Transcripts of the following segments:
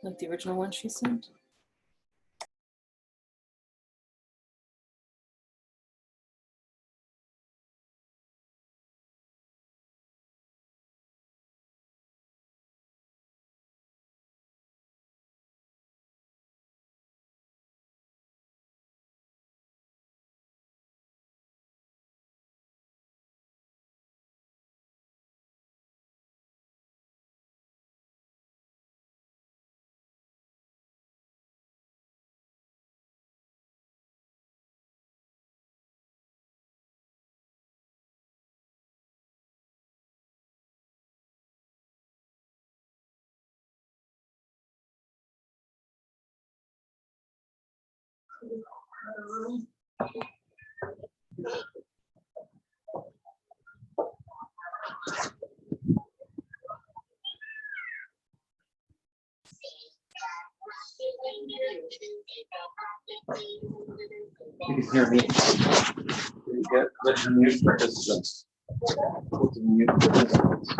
Like the original one she sent? You can hear me. You get let's mute participants. Mute participants.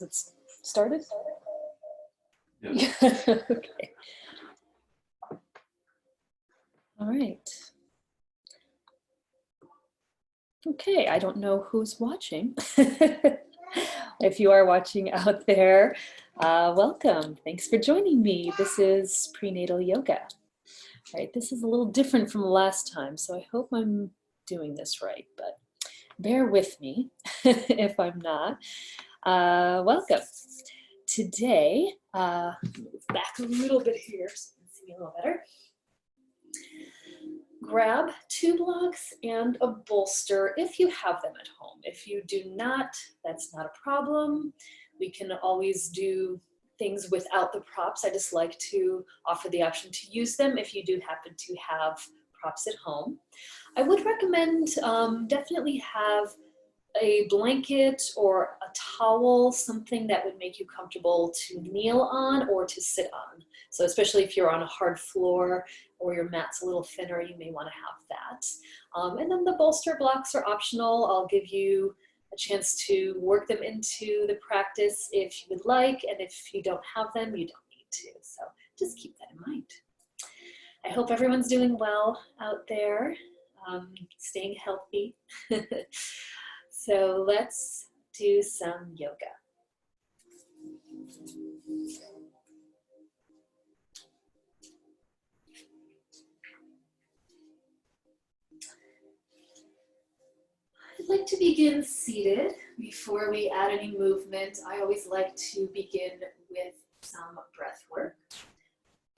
It's started? Yeah. Okay. All right. Okay, I don't know who's watching. If you are watching out there, welcome. Thanks for joining me. This is prenatal yoga. All right, this is a little different from last time, so I hope I'm doing this right, but bear with me if I'm not. Welcome. Today, move back a little bit here so you can see me a little better. Grab 2 blocks and a bolster if you have them at home. If you do not, that's not a problem. We can always do things without the props. I just like to offer the option to use them if you do happen to have props at home. I would recommend definitely have a blanket or a towel, something that would make you comfortable to kneel on or to sit on. So especially if you're on a hard floor or your mat's a little thinner, you may want to have that. And then the bolster blocks are optional. I'll give you a chance to work them into the practice if you would like, and if you don't have them, you don't need to. So just keep that in mind. I hope everyone's doing well out there, staying healthy. So let's do some yoga. I'd like to begin seated. Before we add any movement, I always like to begin with some breath work.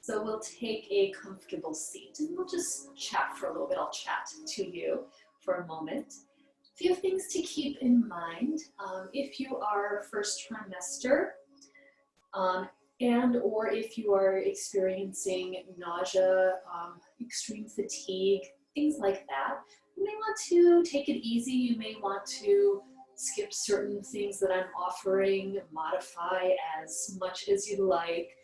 So we'll take a comfortable seat and we'll just chat for a little bit. I'll chat to you for a moment. A few things to keep in mind. If you are first trimester and or if you are experiencing nausea, extreme fatigue, things like that, you may want to take it easy. You may want to skip certain things that I'm offering, modify as much as you like,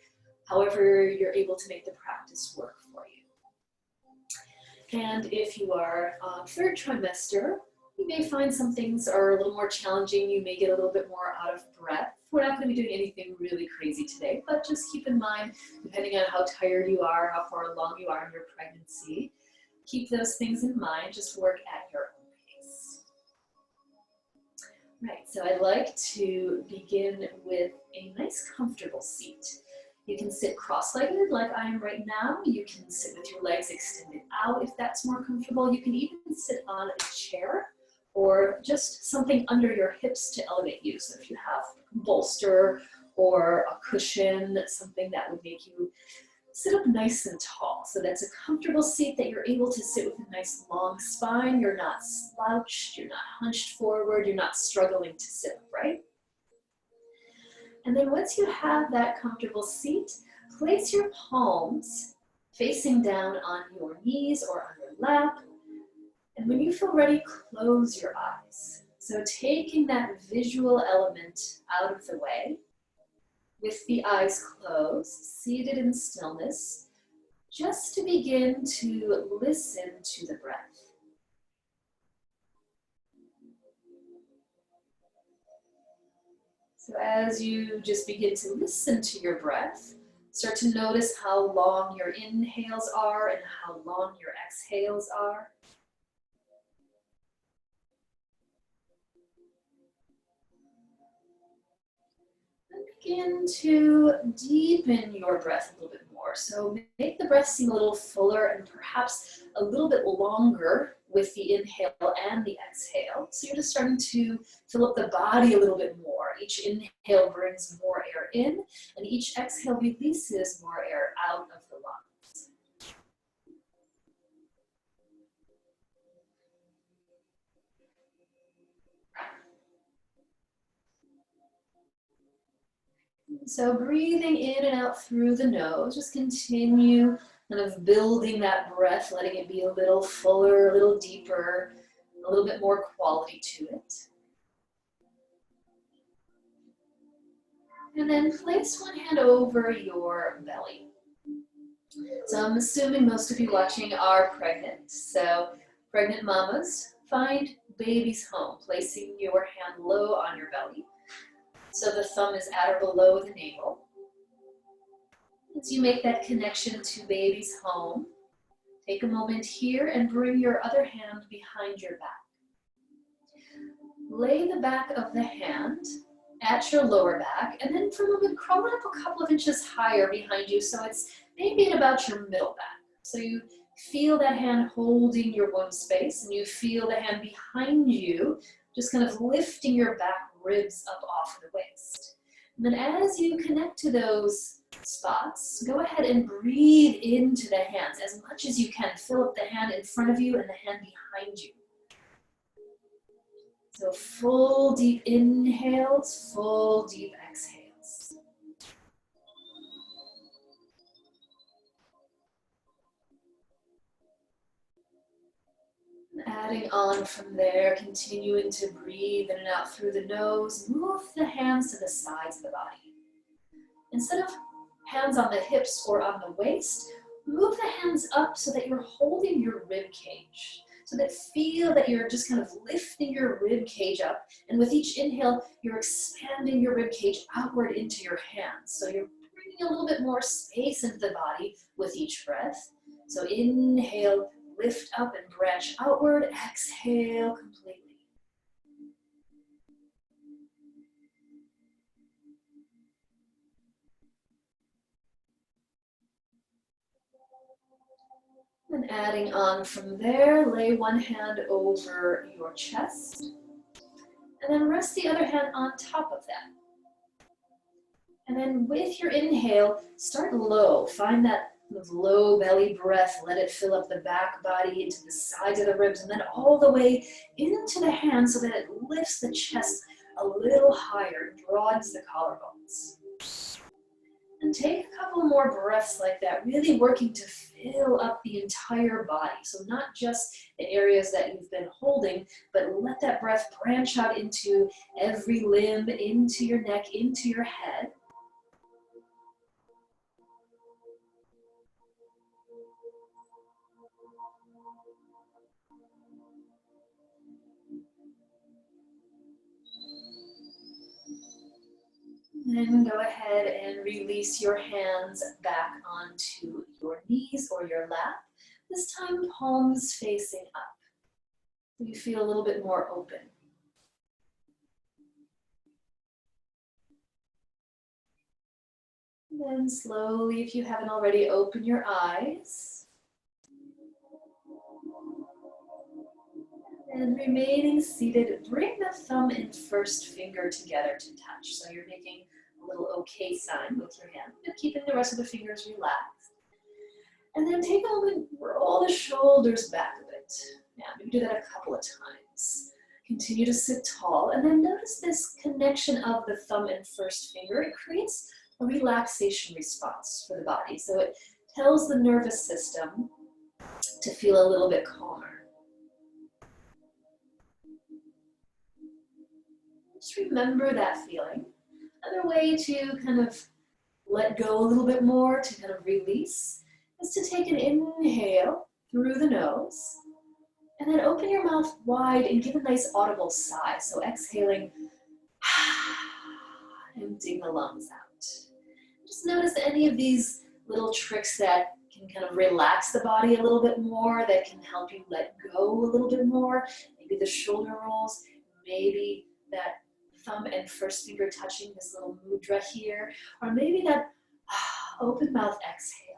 however you're able to make the practice work for you. And if you are third trimester, you may find some things are a little more challenging. You may get a little bit more out of breath. We're not going to be doing anything really crazy today, but just keep in mind, depending on how tired you are, how far along you are in your pregnancy, keep those things in mind. Just work at your own pace. Right, so I like to begin with a nice comfortable seat. You can sit cross-legged like I am right now. You can sit with your legs extended out if that's more comfortable. You can even sit on a chair or just something under your hips to elevate you. So if you have a bolster or a cushion, something that would make you sit up nice and tall. So that's a comfortable seat that you're able to sit with a nice long spine. You're not slouched, you're not hunched forward, you're not struggling to sit upright. And then once you have that comfortable seat, place your palms facing down on your knees or on your lap. And when you feel ready, close your eyes. So taking that visual element out of the way, with the eyes closed, seated in stillness, just to begin to listen to the breath. So as you just begin to listen to your breath, start to notice how long your inhales are and how long your exhales are. And begin to deepen your breath a little bit more. So make the breath seem a little fuller and perhaps a little bit longer with the inhale and the exhale. So you're just starting to fill up the body a little bit more. Each inhale brings more air in, and each exhale releases more air out of the lungs. So breathing in and out through the nose, just continue kind of building that breath, letting it be a little fuller, a little deeper, a little bit more quality to it. And then place one hand over your belly. So I'm assuming most of you watching are pregnant. So pregnant mamas, find baby's home, placing your hand low on your belly. So the thumb is at or below the navel. As you make that connection to baby's home, take a moment here and bring your other hand behind your back. Lay the back of the hand at your lower back, and then for a moment, crawl it up a couple of inches higher behind you so it's maybe at about your middle back. So you feel that hand holding your womb space, and you feel the hand behind you just kind of lifting your back ribs up off the waist. And then as you connect to those spots, go ahead and breathe into the hands as much as you can. Fill up the hand in front of you and the hand behind you. So full deep inhales, full deep exhales. And adding on from there, continuing to breathe in and out through the nose. Move the hands to the sides of the body. Instead of hands on the hips or on the waist, move the hands up so that you're holding your rib cage. So that feel that you're just kind of lifting your rib cage up, and with each inhale, you're expanding your rib cage outward into your hands. So you're bringing a little bit more space into the body with each breath. So inhale, lift up and branch outward. Exhale completely. And adding on from there, lay one hand over your chest, and then rest the other hand on top of that. And then with your inhale, start low. Find that low belly breath. Let it fill up the back body into the sides of the ribs, and then all the way into the hands so that it lifts the chest a little higher, broadens the collarbones. And take a couple more breaths like that, really working to fill up the entire body. So not just the areas that you've been holding, but let that breath branch out into every limb, into your neck, into your head. Then go ahead and release your hands back onto your knees or your lap. This time, palms facing up. You feel a little bit more open. Then slowly, if you haven't already, open your eyes. And remaining seated, bring the thumb and first finger together to touch. So you're making a little okay sign with your hand, but keeping the rest of the fingers relaxed. And then take a moment, roll the shoulders back a bit. Now, maybe do that a couple of times. Continue to sit tall, and then notice this connection of the thumb and first finger. It creates a relaxation response for the body. So it tells the nervous system to feel a little bit calmer. Just remember that feeling. Another way to kind of let go a little bit more, to kind of release, is to take an inhale through the nose, and then open your mouth wide and give a nice audible sigh. So exhaling, emptying the lungs out. Just notice any of these little tricks that can kind of relax the body a little bit more, that can help you let go a little bit more. Maybe the shoulder rolls, maybe that thumb and first finger touching this little mudra here, or maybe that open mouth exhale.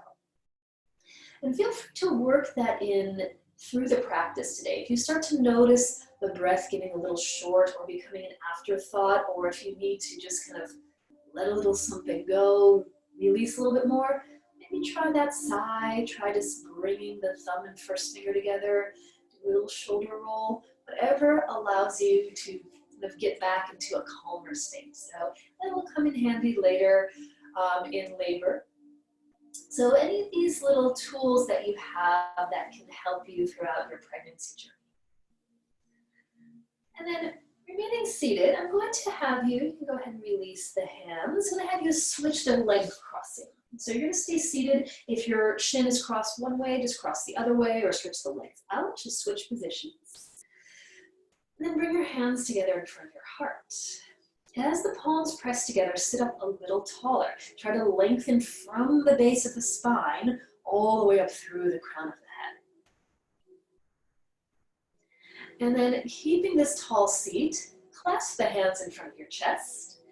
And feel free to work that in through the practice today. If you start to notice the breath getting a little short or becoming an afterthought, or if you need to just kind of let a little something go, release a little bit more, maybe try that sigh, try just bringing the thumb and first finger together, do a little shoulder roll, whatever allows you to kind of get back into a calmer state. So that will come in handy later in labor. So any of these little tools that you have that can help you throughout your pregnancy journey. And then remaining seated, I'm going to have you can go ahead and release the hands. I'm going to have you switch the leg crossing. So you're going to stay seated. If your shin is crossed one way, just cross the other way, or switch the legs out, just switch positions. And then bring your hands together in front of your heart. As the palms press together, sit up a little taller. Try to lengthen from the base of the spine all the way up through the crown of the head. And then keeping this tall seat, clasp the hands in front of your chest,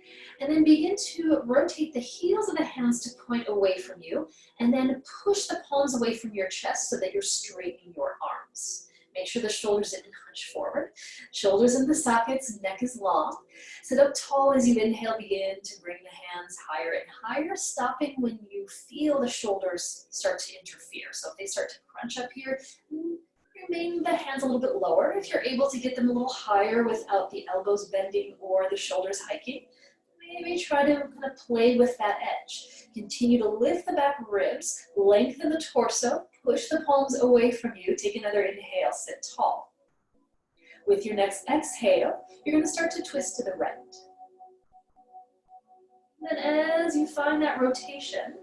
and then begin to rotate the heels of the hands to point away from you, and then push the palms away from your chest so that you're straightening your arms. Make sure the shoulders didn't hunch forward. Shoulders in the sockets, neck is long. Sit up tall as you inhale, begin to bring the hands higher and higher, stopping when you feel the shoulders start to interfere. So if they start to crunch up here, remain the hands a little bit lower. If you're able to get them a little higher without the elbows bending or the shoulders hiking, maybe try to kind of play with that edge. Continue to lift the back ribs, lengthen the torso, push the palms away from you. Take another inhale, sit tall. With your next exhale, you're going to start to twist to the right. Then as you find that rotation,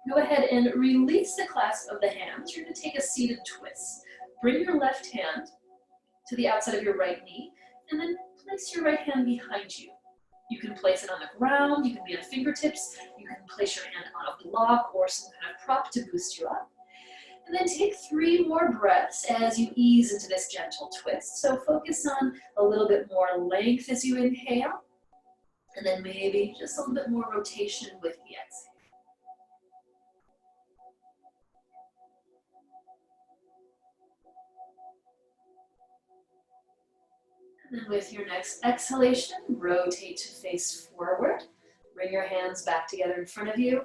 go ahead and release the clasp of the hands. You're going to take a seated twist. Bring your left hand to the outside of your right knee, and then place your right hand behind you. You can place it on the ground, you can be on fingertips, you can place your hand on a block or some kind of prop to boost you up. And then take 3 more breaths as you ease into this gentle twist. So focus on a little bit more length as you inhale, and then maybe just a little bit more rotation with the exhale. And then with your next exhalation, rotate to face forward. Bring your hands back together in front of you.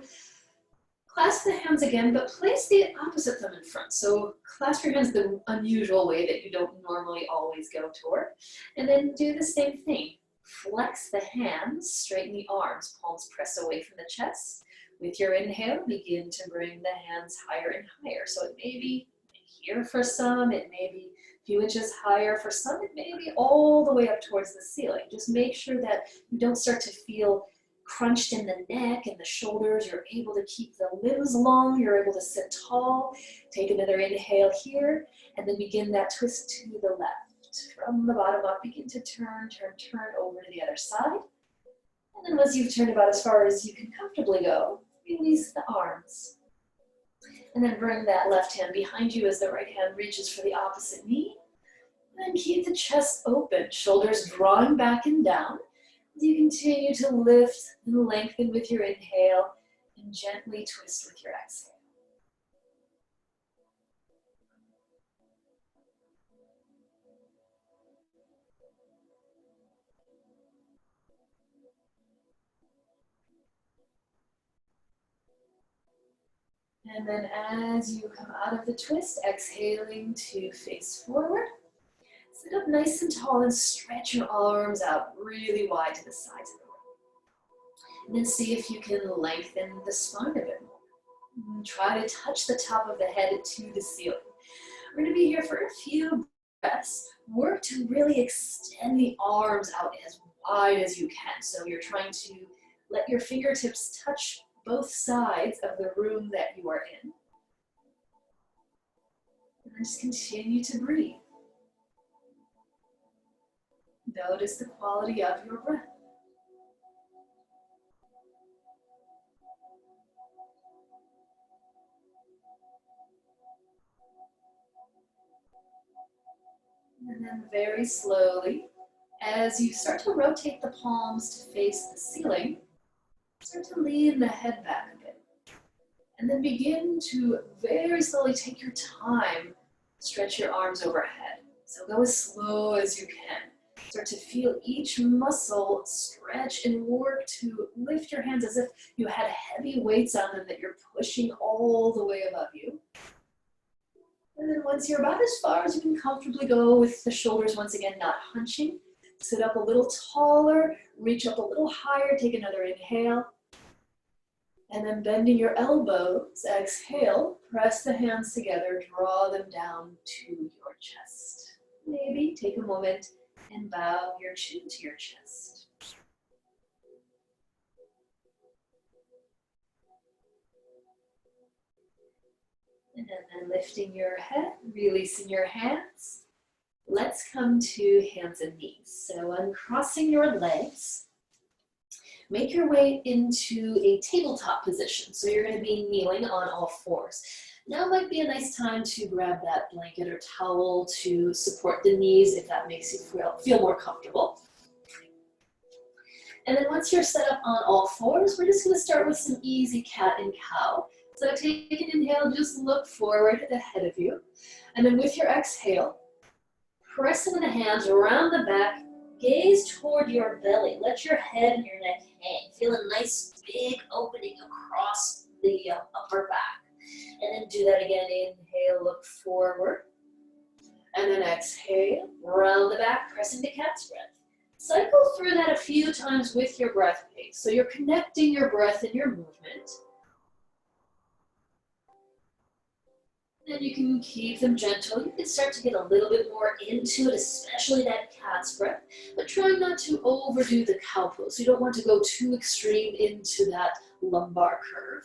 Clasp the hands again, but place the opposite thumb in front. So clasp your hands the unusual way that you don't normally always go toward. And then do the same thing. Flex the hands, straighten the arms, palms press away from the chest. With your inhale, begin to bring the hands higher and higher. So it may be here for some, it may be a few inches higher for some, it may be all the way up towards the ceiling. Just make sure that you don't start to feel crunched in the neck and the shoulders. You're able to keep the limbs long, you're able to sit tall. Take another inhale here, and then begin that twist to the left. From the bottom up, begin to turn over to the other side. And then once you've turned about as far as you can comfortably go, release the arms. And then bring that left hand behind you as the right hand reaches for the opposite knee. And then keep the chest open, shoulders drawing back and down. As you continue to lift and lengthen with your inhale and gently twist with your exhale. And then as you come out of the twist, exhaling to face forward. Sit up nice and tall and stretch your arms out really wide to the sides of the room. And then see if you can lengthen the spine a bit more. And try to touch the top of the head to the ceiling. We're going to be here for a few breaths. Work to really extend the arms out as wide as you can. So you're trying to let your fingertips touch both sides of the room that you are in. And then just continue to breathe. Notice the quality of your breath. And then very slowly, as you start to rotate the palms to face the ceiling, start to lean the head back a bit. And then begin to very slowly take your time, stretch your arms overhead. So go as slow as you can. Start to feel each muscle stretch and work to lift your hands as if you had heavy weights on them that you're pushing all the way above you. And then once you're about as far as you can comfortably go with the shoulders once again not hunching, sit up a little taller, reach up a little higher, take another inhale. And then bending your elbows, exhale, press the hands together, draw them down to your chest. Maybe take a moment and bow your chin to your chest. And then lifting your head, releasing your hands. Let's come to hands and knees. So uncrossing your legs, make your way into a tabletop position. So you're going to be kneeling on all fours. Now might be a nice time to grab that blanket or towel to support the knees if that makes you feel more comfortable. And then once you're set up on all fours, we're just going to start with some easy cat and cow. So take an inhale, just look forward ahead of you. And then with your exhale, pressing the hands around the back, gaze toward your belly. Let your head and your neck hang. Feel a nice big opening across the upper back. And then do that again. Inhale, look forward. And then exhale, round the back, pressing to cat's breath. Cycle through that a few times with your breath pace. So you're connecting your breath and your movement. And you can keep them gentle. You can start to get a little bit more into it, especially that cat's breath, but try not to overdo the cow pose. You don't want to go too extreme into that lumbar curve.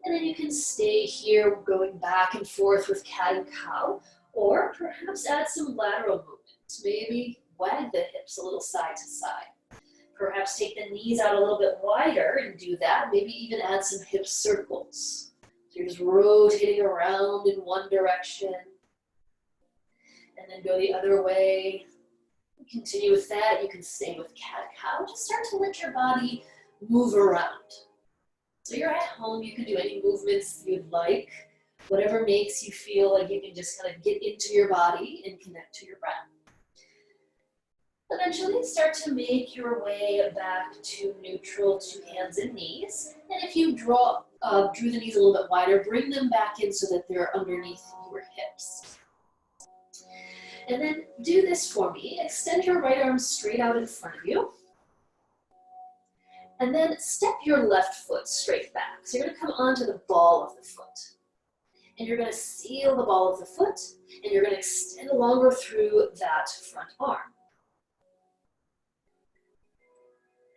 And then you can stay here going back and forth with cat and cow, or perhaps add some lateral movement. Maybe wag the hips a little side to side. Perhaps take the knees out a little bit wider and do that. Maybe even add some hip circles. So you're just rotating around in one direction. And then go the other way. Continue with that. You can stay with cat-cow. Just start to let your body move around. So you're at home. You can do any movements you'd like. Whatever makes you feel like you can just kind of get into your body and connect to your breath. Eventually, start to make your way back to neutral, to hands and knees. And if you drew the knees a little bit wider, bring them back in so that they're underneath your hips. And then do this for me. Extend your right arm straight out in front of you. And then step your left foot straight back. So you're going to come onto the ball of the foot. And you're going to seal the ball of the foot, and you're going to extend longer through that front arm.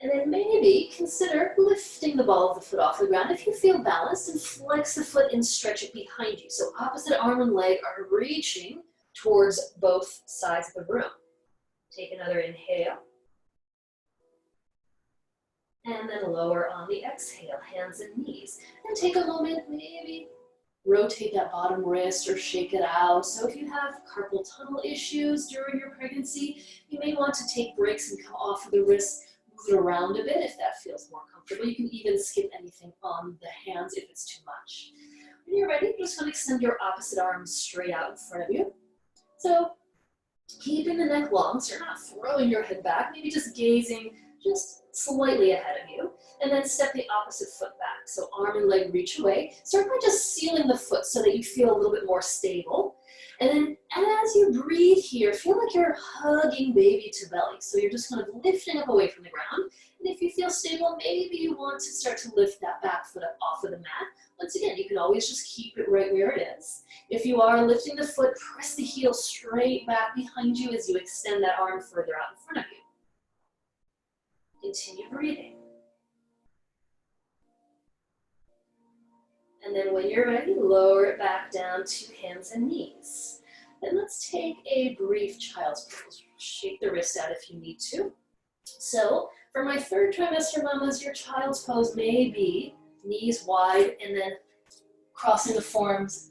And then maybe consider lifting the ball of the foot off the ground if you feel balanced, and flex the foot and stretch it behind you. So opposite arm and leg are reaching towards both sides of the room. Take another inhale. And then lower on the exhale, hands and knees. And take a moment, maybe rotate that bottom wrist or shake it out. So if you have carpal tunnel issues during your pregnancy, you may want to take breaks and come off of the wrist. Move it around a bit if that feels more comfortable. You can even skip anything on the hands if it's too much. When you're ready, you're just going to extend your opposite arm straight out in front of you. So keeping the neck long, so you're not throwing your head back, maybe just gazing just slightly ahead of you. And then step the opposite foot back. So arm and leg reach away. Start by just sealing the foot so that you feel a little bit more stable. And then as you breathe here, feel like you're hugging baby to belly. So you're just kind of lifting up away from the ground. And if you feel stable, maybe you want to start to lift that back foot up off of the mat. Once again, you can always just keep it right where it is. If you are lifting the foot, press the heel straight back behind you as you extend that arm further out in front of you. Continue breathing. And then when you're ready, lower it back down to hands and knees. And let's take a brief child's pose. Shake the wrist out if you need to. So for my third trimester mamas, your child's pose may be knees wide and then crossing the forearms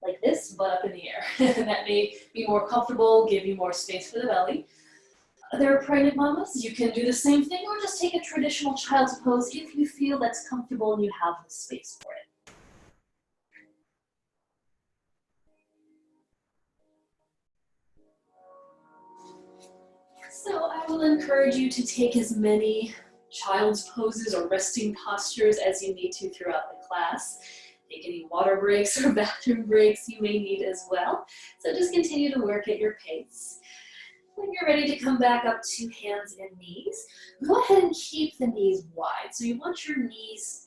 like this, but up in the air. That may be more comfortable, give you more space for the belly. Other pregnant mamas, you can do the same thing or just take a traditional child's pose if you feel that's comfortable and you have the space for it. So I will encourage you to take as many child's poses or resting postures as you need to throughout the class. Take any water breaks or bathroom breaks you may need as well. So just continue to work at your pace. When you're ready to come back up to hands and knees, go ahead and keep the knees wide. So you want your knees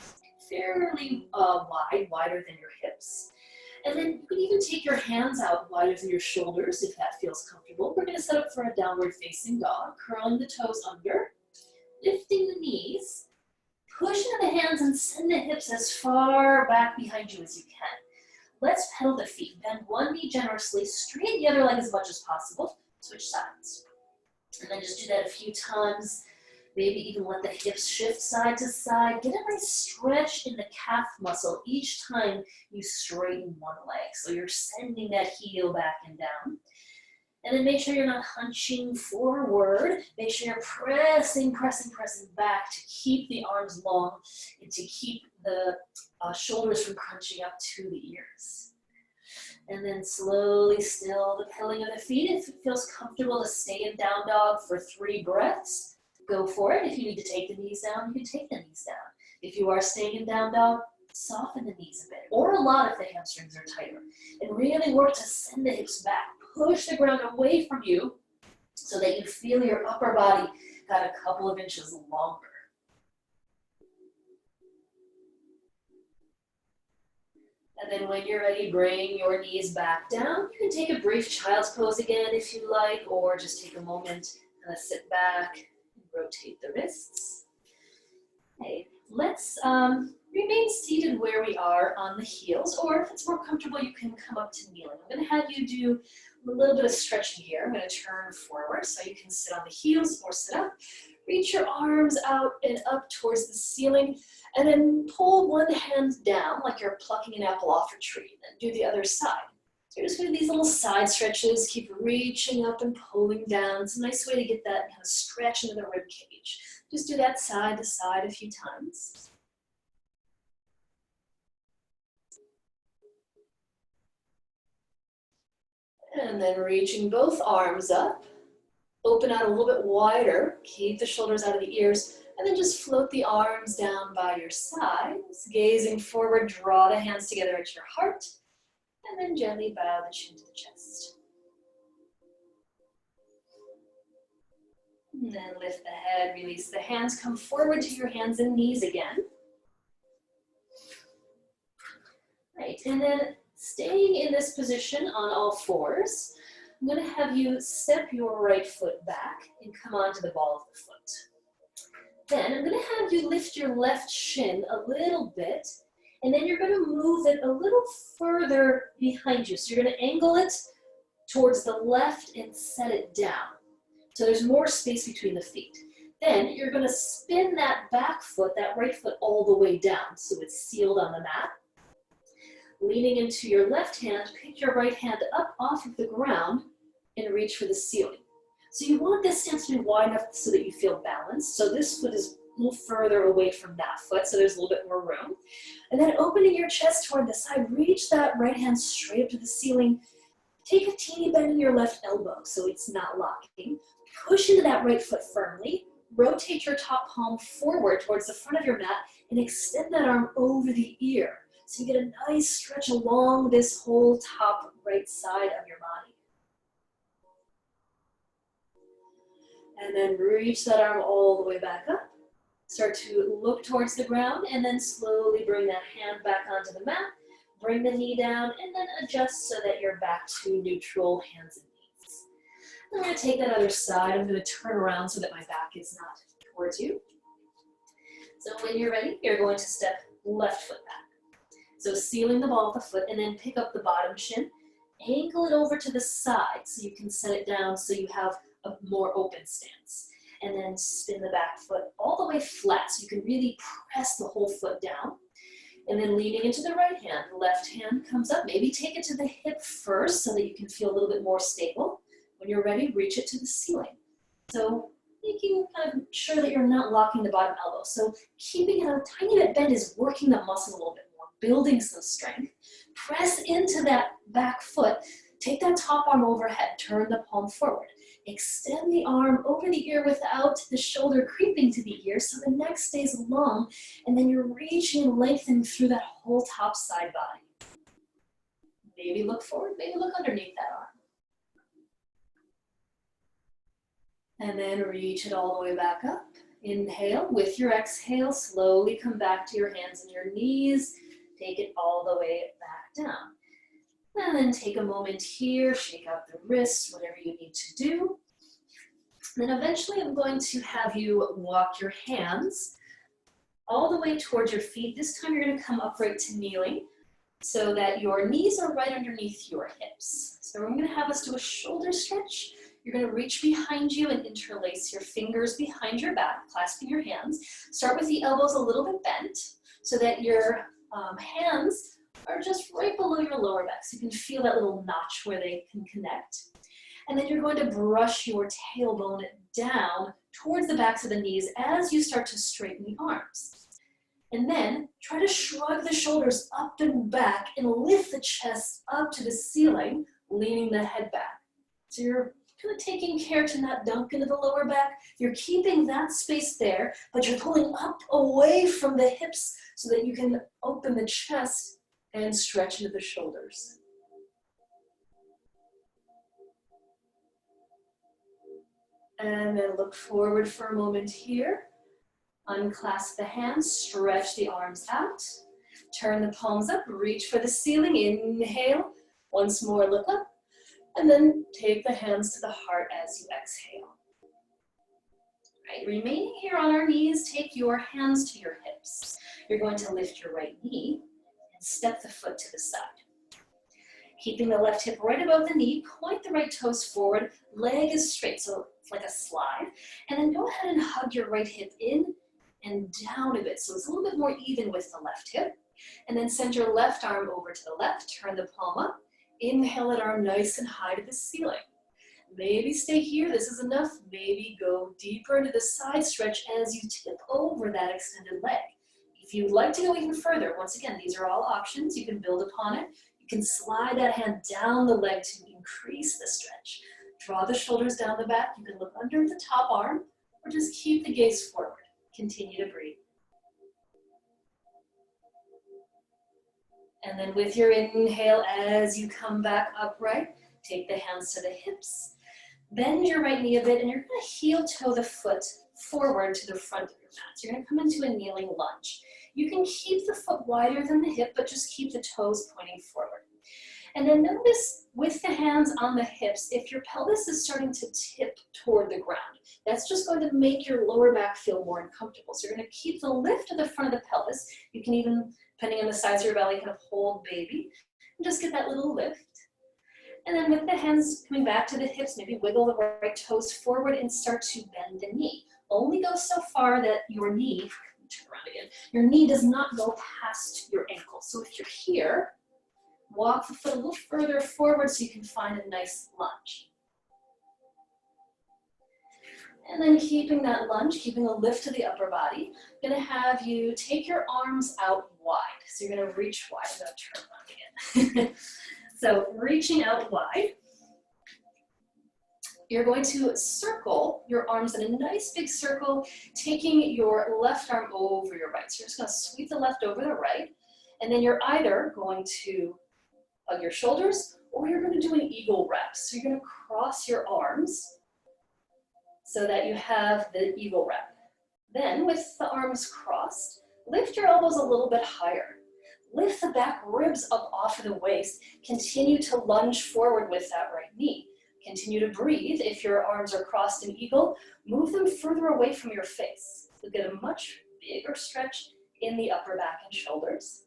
fairly wide, wider than your hips. And then you can even take your hands out wider than your shoulders if that feels comfortable. We're going to set up for a downward facing dog, curling the toes under, lifting the knees, push into the hands and send the hips as far back behind you as you can. Let's pedal the feet. Bend one knee generously, straighten the other leg as much as possible. Switch sides. And then just do that a few times. Maybe even let the hips shift side to side. Get a nice stretch in the calf muscle each time you straighten one leg. So you're sending that heel back and down. And then make sure you're not hunching forward. Make sure you're pressing back to keep the arms long and to keep the shoulders from crunching up to the ears. And then slowly still the pedaling of the feet. If it feels comfortable to stay in down dog for 3 breaths, go for it. If you need to take the knees down, you can take the knees down. If you are staying in down dog, soften the knees a bit, or a lot if the hamstrings are tighter. And really work to send the hips back. Push the ground away from you so that you feel your upper body got a couple of inches longer. And then when you're ready, bring your knees back down. You can take a brief child's pose again if you like, or just take a moment, sit back, and rotate the wrists. Okay, let's remain seated where we are on the heels, or if it's more comfortable, you can come up to kneeling. I'm going to have you do a little bit of stretching here. I'm going to turn forward so you can sit on the heels or sit up. Reach your arms out and up towards the ceiling, and then pull one hand down like you're plucking an apple off a tree. Then do the other side. So you're just going to do these little side stretches. Keep reaching up and pulling down. It's a nice way to get that kind of stretch into the rib cage. Just do that side to side a few times. And then reaching both arms up. Open out a little bit wider. Keep the shoulders out of the ears. And then just float the arms down by your sides. Gazing forward, draw the hands together at your heart. And then gently bow the chin to the chest. And then lift the head, release the hands. Come forward to your hands and knees again. Right, and then staying in this position on all fours, I'm going to have you step your right foot back and come onto the ball of the foot. Then I'm going to have you lift your left shin a little bit, and then you're going to move it a little further behind you. So you're going to angle it towards the left and set it down. So there's more space between the feet. Then you're going to spin that back foot, that right foot, all the way down so it's sealed on the mat. Leaning into your left hand, pick your right hand up off of the ground and reach for the ceiling. So you want this stance to be wide enough so that you feel balanced. So this foot is a little further away from that foot, so there's a little bit more room. And then opening your chest toward the side, reach that right hand straight up to the ceiling. Take a teeny bend in your left elbow so it's not locking. Push into that right foot firmly. Rotate your top palm forward towards the front of your mat and extend that arm over the ear. So you get a nice stretch along this whole top right side of your body. And then reach that arm all the way back up. Start to look towards the ground and then slowly bring that hand back onto the mat. Bring the knee down and then adjust so that you're back to neutral, hands and knees. I'm going to take that other side. I'm going to turn around so that my back is not towards you. So when you're ready, you're going to step left foot back. So sealing the ball with the foot and then pick up the bottom shin. Ankle it over to the side so you can set it down so you have a more open stance. And then spin the back foot all the way flat so you can really press the whole foot down. And then leaning into the right hand, left hand comes up. Maybe take it to the hip first so that you can feel a little bit more stable. When you're ready, reach it to the ceiling. So making kind of sure that you're not locking the bottom elbow. So keeping it a tiny bit bent is working the muscle a little bit more, building some strength. Press into that back foot. Take that top arm overhead, turn the palm forward. Extend the arm over the ear without the shoulder creeping to the ear so the neck stays long, and then you're reaching and lengthening through that whole top side body. Maybe look forward, maybe look underneath that arm. And then reach it all the way back up. Inhale, with your exhale, slowly come back to your hands and your knees. Take it all the way back down. And then take a moment here, shake out the wrists, whatever you need to do. Then eventually I'm going to have you walk your hands all the way towards your feet. This time you're going to come upright to kneeling so that your knees are right underneath your hips. So I'm going to have us do a shoulder stretch. You're going to reach behind you and interlace your fingers behind your back, clasping your hands. Start with the elbows a little bit bent so that your hands are just right below your lower back. So you can feel that little notch where they can connect. And then you're going to brush your tailbone down towards the backs of the knees as you start to straighten the arms. And then try to shrug the shoulders up and back and lift the chest up to the ceiling, leaning the head back. So you're kind of taking care to not dunk into the lower back. You're keeping that space there, but you're pulling up away from the hips so that you can open the chest and stretch into the shoulders. And then look forward for a moment here. Unclasp the hands, stretch the arms out. Turn the palms up, reach for the ceiling. Inhale. Once more, look up. And then take the hands to the heart as you exhale. Right, remaining here on our knees, take your hands to your hips. You're going to lift your right knee. Step the foot to the side. Keeping the left hip right above the knee, point the right toes forward, leg is straight, so it's like a slide. And then go ahead and hug your right hip in and down a bit, so it's a little bit more even with the left hip. And then send your left arm over to the left, turn the palm up, inhale that arm nice and high to the ceiling. Maybe stay here, this is enough. Maybe go deeper into the side stretch as you tip over that extended leg. If you'd like to go even further, once again, these are all options. You can build upon it. You can slide that hand down the leg to increase the stretch. Draw the shoulders down the back. You can look under the top arm or just keep the gaze forward. Continue to breathe. And then with your inhale, as you come back upright, take the hands to the hips. Bend your right knee a bit, and you're going to heel toe the foot forward to the front of your mat. So you're going to come into a kneeling lunge. You can keep the foot wider than the hip, but just keep the toes pointing forward. And then notice with the hands on the hips, if your pelvis is starting to tip toward the ground, that's just going to make your lower back feel more uncomfortable. So you're going to keep the lift to the front of the pelvis. You can even, depending on the size of your belly, kind of hold baby and just get that little lift. And then with the hands coming back to the hips, maybe wiggle the right toes forward and start to bend the knee. Only go so far that your knee, turn around again, your knee does not go past your ankle. So if you're here, walk the foot a little further forward so you can find a nice lunge. And then keeping that lunge, keeping a lift to the upper body, I'm gonna have you take your arms out wide. So you're gonna reach wide. I'm gonna turn around again. So reaching out wide, you're going to circle your arms in a nice big circle, taking your left arm over your right. So you're just gonna sweep the left over the right, And then you're either going to hug your shoulders or you're going to do an eagle wrap. So you're going to cross your arms so that you have the eagle wrap. Then with the arms crossed, lift your elbows a little bit higher. Lift the back ribs up off of the waist. Continue to lunge forward with that right knee. Continue to breathe. If your arms are crossed in eagle, move them further away from your face. You'll get a much bigger stretch in the upper back and shoulders.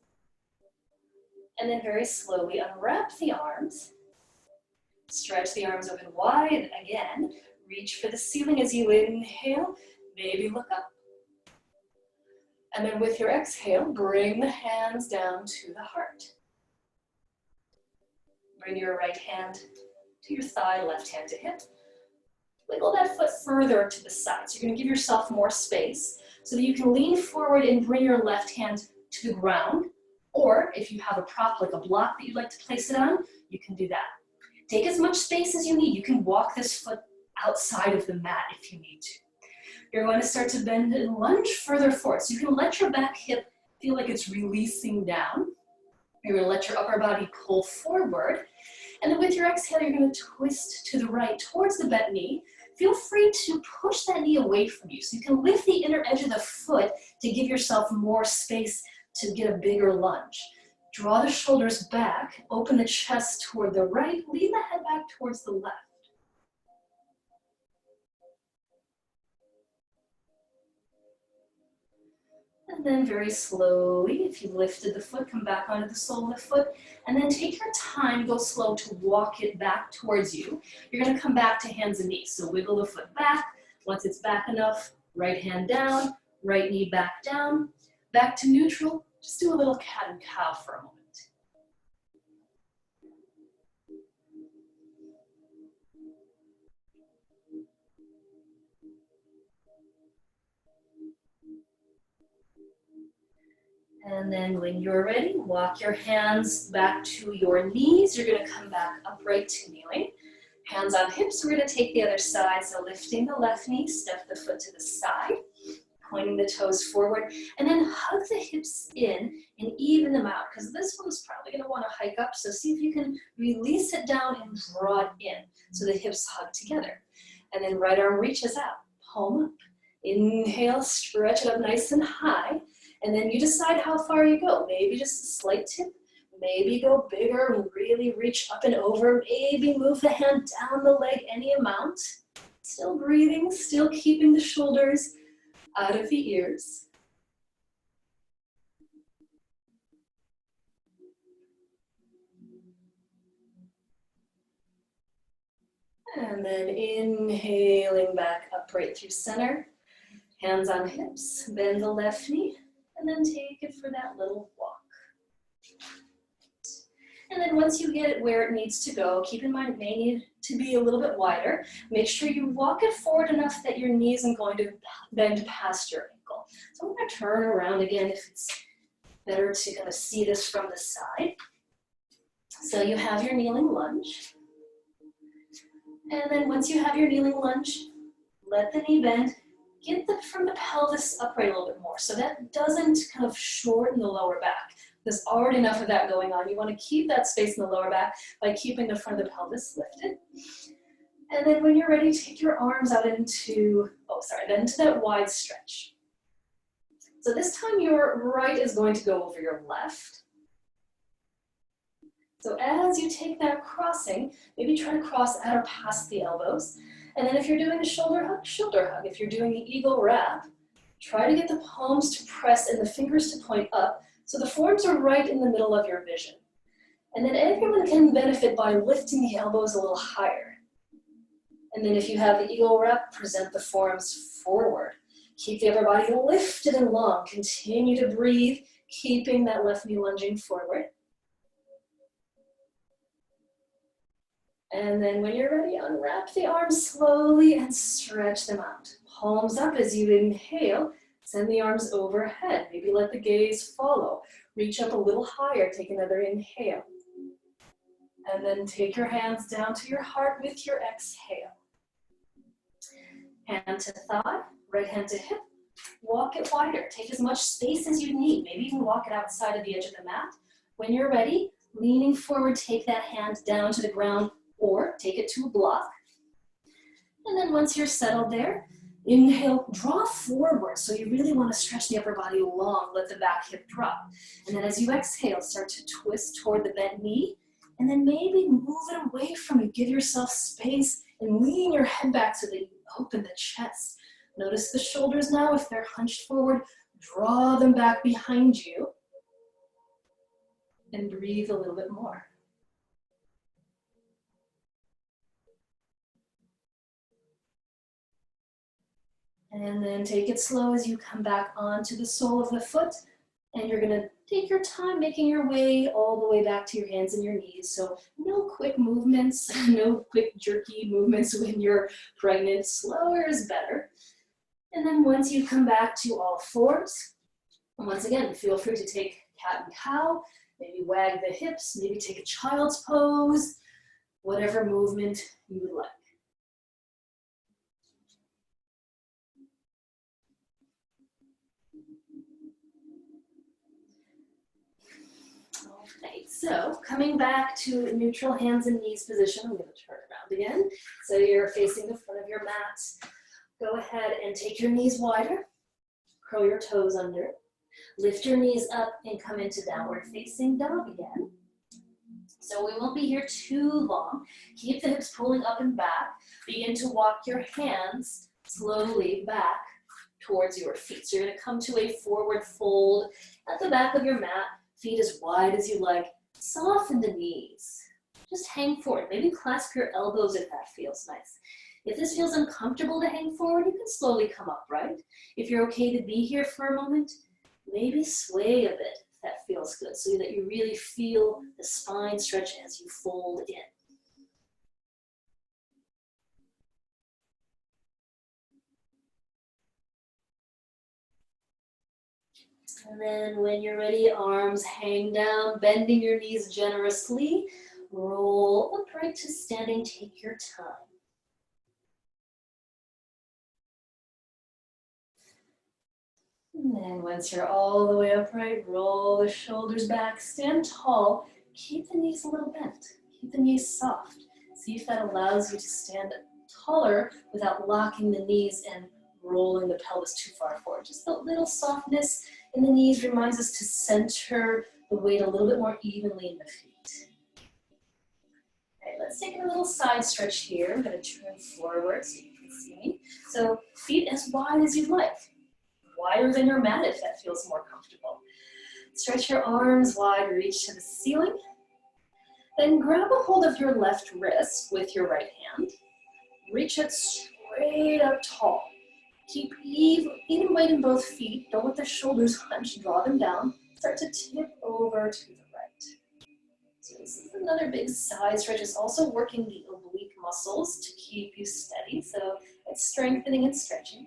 And then very slowly unwrap the arms. Stretch the arms open wide again. Reach for the ceiling as you inhale. Maybe look up. And then with your exhale, bring the hands down to the heart. Bring your right hand to your thigh, left hand to hip. Wiggle that foot further to the side. So you're going to give yourself more space so that you can lean forward and bring your left hand to the ground. Or if you have a prop like a block that you'd like to place it on, you can do that. Take as much space as you need. You can walk this foot outside of the mat if you need to. You're going to start to bend and lunge further forward. So you can let your back hip feel like it's releasing down. You're going to let your upper body pull forward. And then with your exhale, you're going to twist to the right towards the bent knee. Feel free to push that knee away from you. So you can lift the inner edge of the foot to give yourself more space to get a bigger lunge. Draw the shoulders back, open the chest toward the right, lean the head back towards the left. And then very slowly, if you've lifted the foot, come back onto the sole of the foot, and then take your time, go slow to walk it back towards you. You're gonna come back to hands and knees. So wiggle the foot back. Once it's back enough, right hand down, right knee back down, back to neutral. Just do a little cat and cow for a moment. And then when you're ready, walk your hands back to your knees. You're going to come back upright to kneeling. Hands on hips. We're going to take the other side. So lifting the left knee, step the foot to the side, pointing the toes forward, and then hug the hips in and even them out, because this one's probably going to want to hike up. So see if you can release it down and draw it in so the hips hug together. And then right arm reaches out, palm up. Inhale, stretch it up nice and high. And then you decide how far you go. Maybe just a slight tip. Maybe go bigger and really reach up and over. Maybe move the hand down the leg any amount. Still breathing, still keeping the shoulders out of the ears. And then inhaling back upright through center. Hands on hips, bend the left knee. And then take it for that little walk. And then once you get it where it needs to go, keep in mind it may need to be a little bit wider. Make sure you walk it forward enough that your knee isn't going to bend past your ankle. So I'm going to turn around again if it's better to kind of see this from the side. So you have your kneeling lunge. And then once you have your kneeling lunge, let the knee bend. Get from the pelvis upright a little bit more so that doesn't kind of shorten the lower back. There's already enough of that going on. You want to keep that space in the lower back by keeping the front of the pelvis lifted. And then when you're ready, take your arms out into, then to that wide stretch. So this time your right is going to go over your left. So as you take that crossing, maybe try to cross at or past the elbows. And then if you're doing a shoulder hug, shoulder hug. If you're doing the eagle wrap, try to get the palms to press and the fingers to point up so the forearms are right in the middle of your vision. And then everyone can benefit by lifting the elbows a little higher. And then if you have the eagle wrap, present the forearms forward. Keep the upper body lifted and long. Continue to breathe, keeping that left knee lunging forward. And then when you're ready, unwrap the arms slowly and stretch them out. Palms up as you inhale. Send the arms overhead. Maybe let the gaze follow. Reach up a little higher. Take another inhale. And then take your hands down to your heart with your exhale. Hand to thigh, right hand to hip. Walk it wider. Take as much space as you need. Maybe even walk it outside of the edge of the mat. When you're ready, leaning forward, take that hand down to the ground or take it to a block. And then once you're settled there, inhale, draw forward. So you really want to stretch the upper body long, let the back hip drop. And then as you exhale, start to twist toward the bent knee. And then maybe move it away from you. Give yourself space and lean your head back so that you open the chest. Notice the shoulders now. If they're hunched forward, draw them back behind you. And breathe a little bit more. And then take it slow as you come back onto the sole of the foot. And you're gonna take your time making your way all the way back to your hands and your knees. So no quick movements, no quick jerky movements when you're pregnant. Slower is better. And then once you come back to all fours, once again, feel free to take cat and cow, maybe wag the hips, maybe take a child's pose, whatever movement you would like. Right, so coming back to neutral hands and knees position, I'm going to turn around again. So you're facing the front of your mat. Go ahead and take your knees wider. Curl your toes under. Lift your knees up and come into downward facing dog again. So we won't be here too long. Keep the hips pulling up and back. Begin to walk your hands slowly back towards your feet. So you're going to come to a forward fold at the back of your mat. Feet as wide as you like. Soften the knees. Just hang forward. Maybe clasp your elbows if that feels nice. If this feels uncomfortable to hang forward, you can slowly come upright. If you're okay to be here for a moment, maybe sway a bit if that feels good, so that you really feel the spine stretch as you fold in. And then when you're ready, arms hang down, bending your knees generously. Roll upright to standing, take your time. And then once you're all the way upright, roll the shoulders back, stand tall. Keep the knees a little bent, keep the knees soft. See if that allows you to stand taller without locking the knees and rolling the pelvis too far forward. Just a little softness in the knees reminds us to center the weight a little bit more evenly in the feet. All right, let's take a little side stretch here. I'm going to turn forward so you can see me. So feet as wide as you'd like. Wider than your mat if that feels more comfortable. Stretch your arms wide, reach to the ceiling. Then grab a hold of your left wrist with your right hand. Reach it straight up tall. Keep even weight in both feet. Don't let the shoulders hunch. Draw them down. Start to tip over to the right. So this is another big side stretch. It's also working the oblique muscles to keep you steady. So it's strengthening and stretching.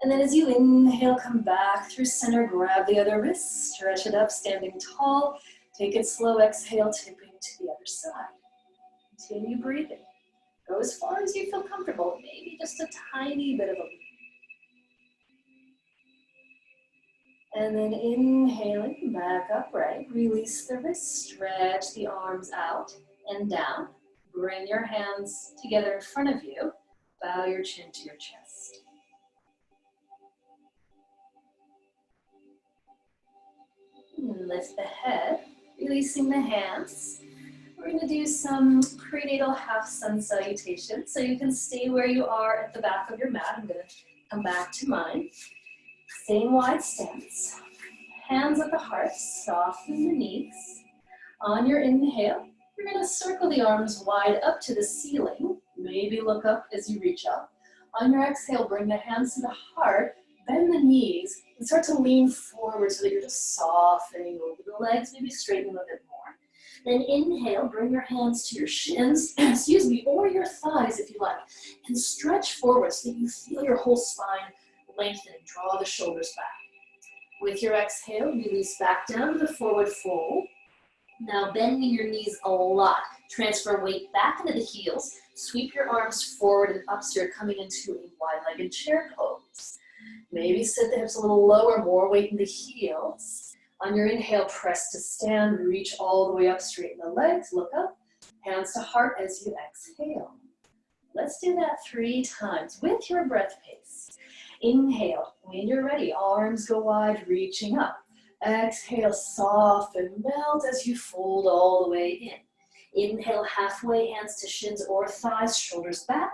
And then as you inhale, come back through center, grab the other wrist, stretch it up, standing tall. Take it slow, exhale, tipping to the other side. Continue breathing. Go as far as you feel comfortable, maybe just a tiny bit of a leap. And then inhaling, back upright, release the wrist, stretch the arms out and down. Bring your hands together in front of you. Bow your chin to your chest. Lift the head, releasing the hands. We're going to do some prenatal half sun salutation. So you can stay where you are at the back of your mat. I'm going to come back to mine. Same wide stance. Hands at the heart, soften the knees. On your inhale, you're going to circle the arms wide up to the ceiling. Maybe look up as you reach up. On your exhale, bring the hands to the heart. Bend the knees and start to lean forward so that you're just softening over the legs, maybe straighten them a bit more. Then inhale, bring your hands to your shins, excuse me, or your thighs if you like, and stretch forward so that you feel your whole spine lengthen and draw the shoulders back. With your exhale, release back down to the forward fold. Now bending your knees a lot. Transfer weight back into the heels. Sweep your arms forward and up so you're coming into a wide-legged chair pose. Maybe sit the hips a little lower, more weight in the heels. On your inhale, press to stand, reach all the way up, straighten the legs, look up, hands to heart as you exhale. Let's do that 3 times with your breath pace. Inhale, when you're ready, arms go wide, reaching up. Exhale, soften, melt as you fold all the way in. Inhale, halfway, hands to shins or thighs, shoulders back.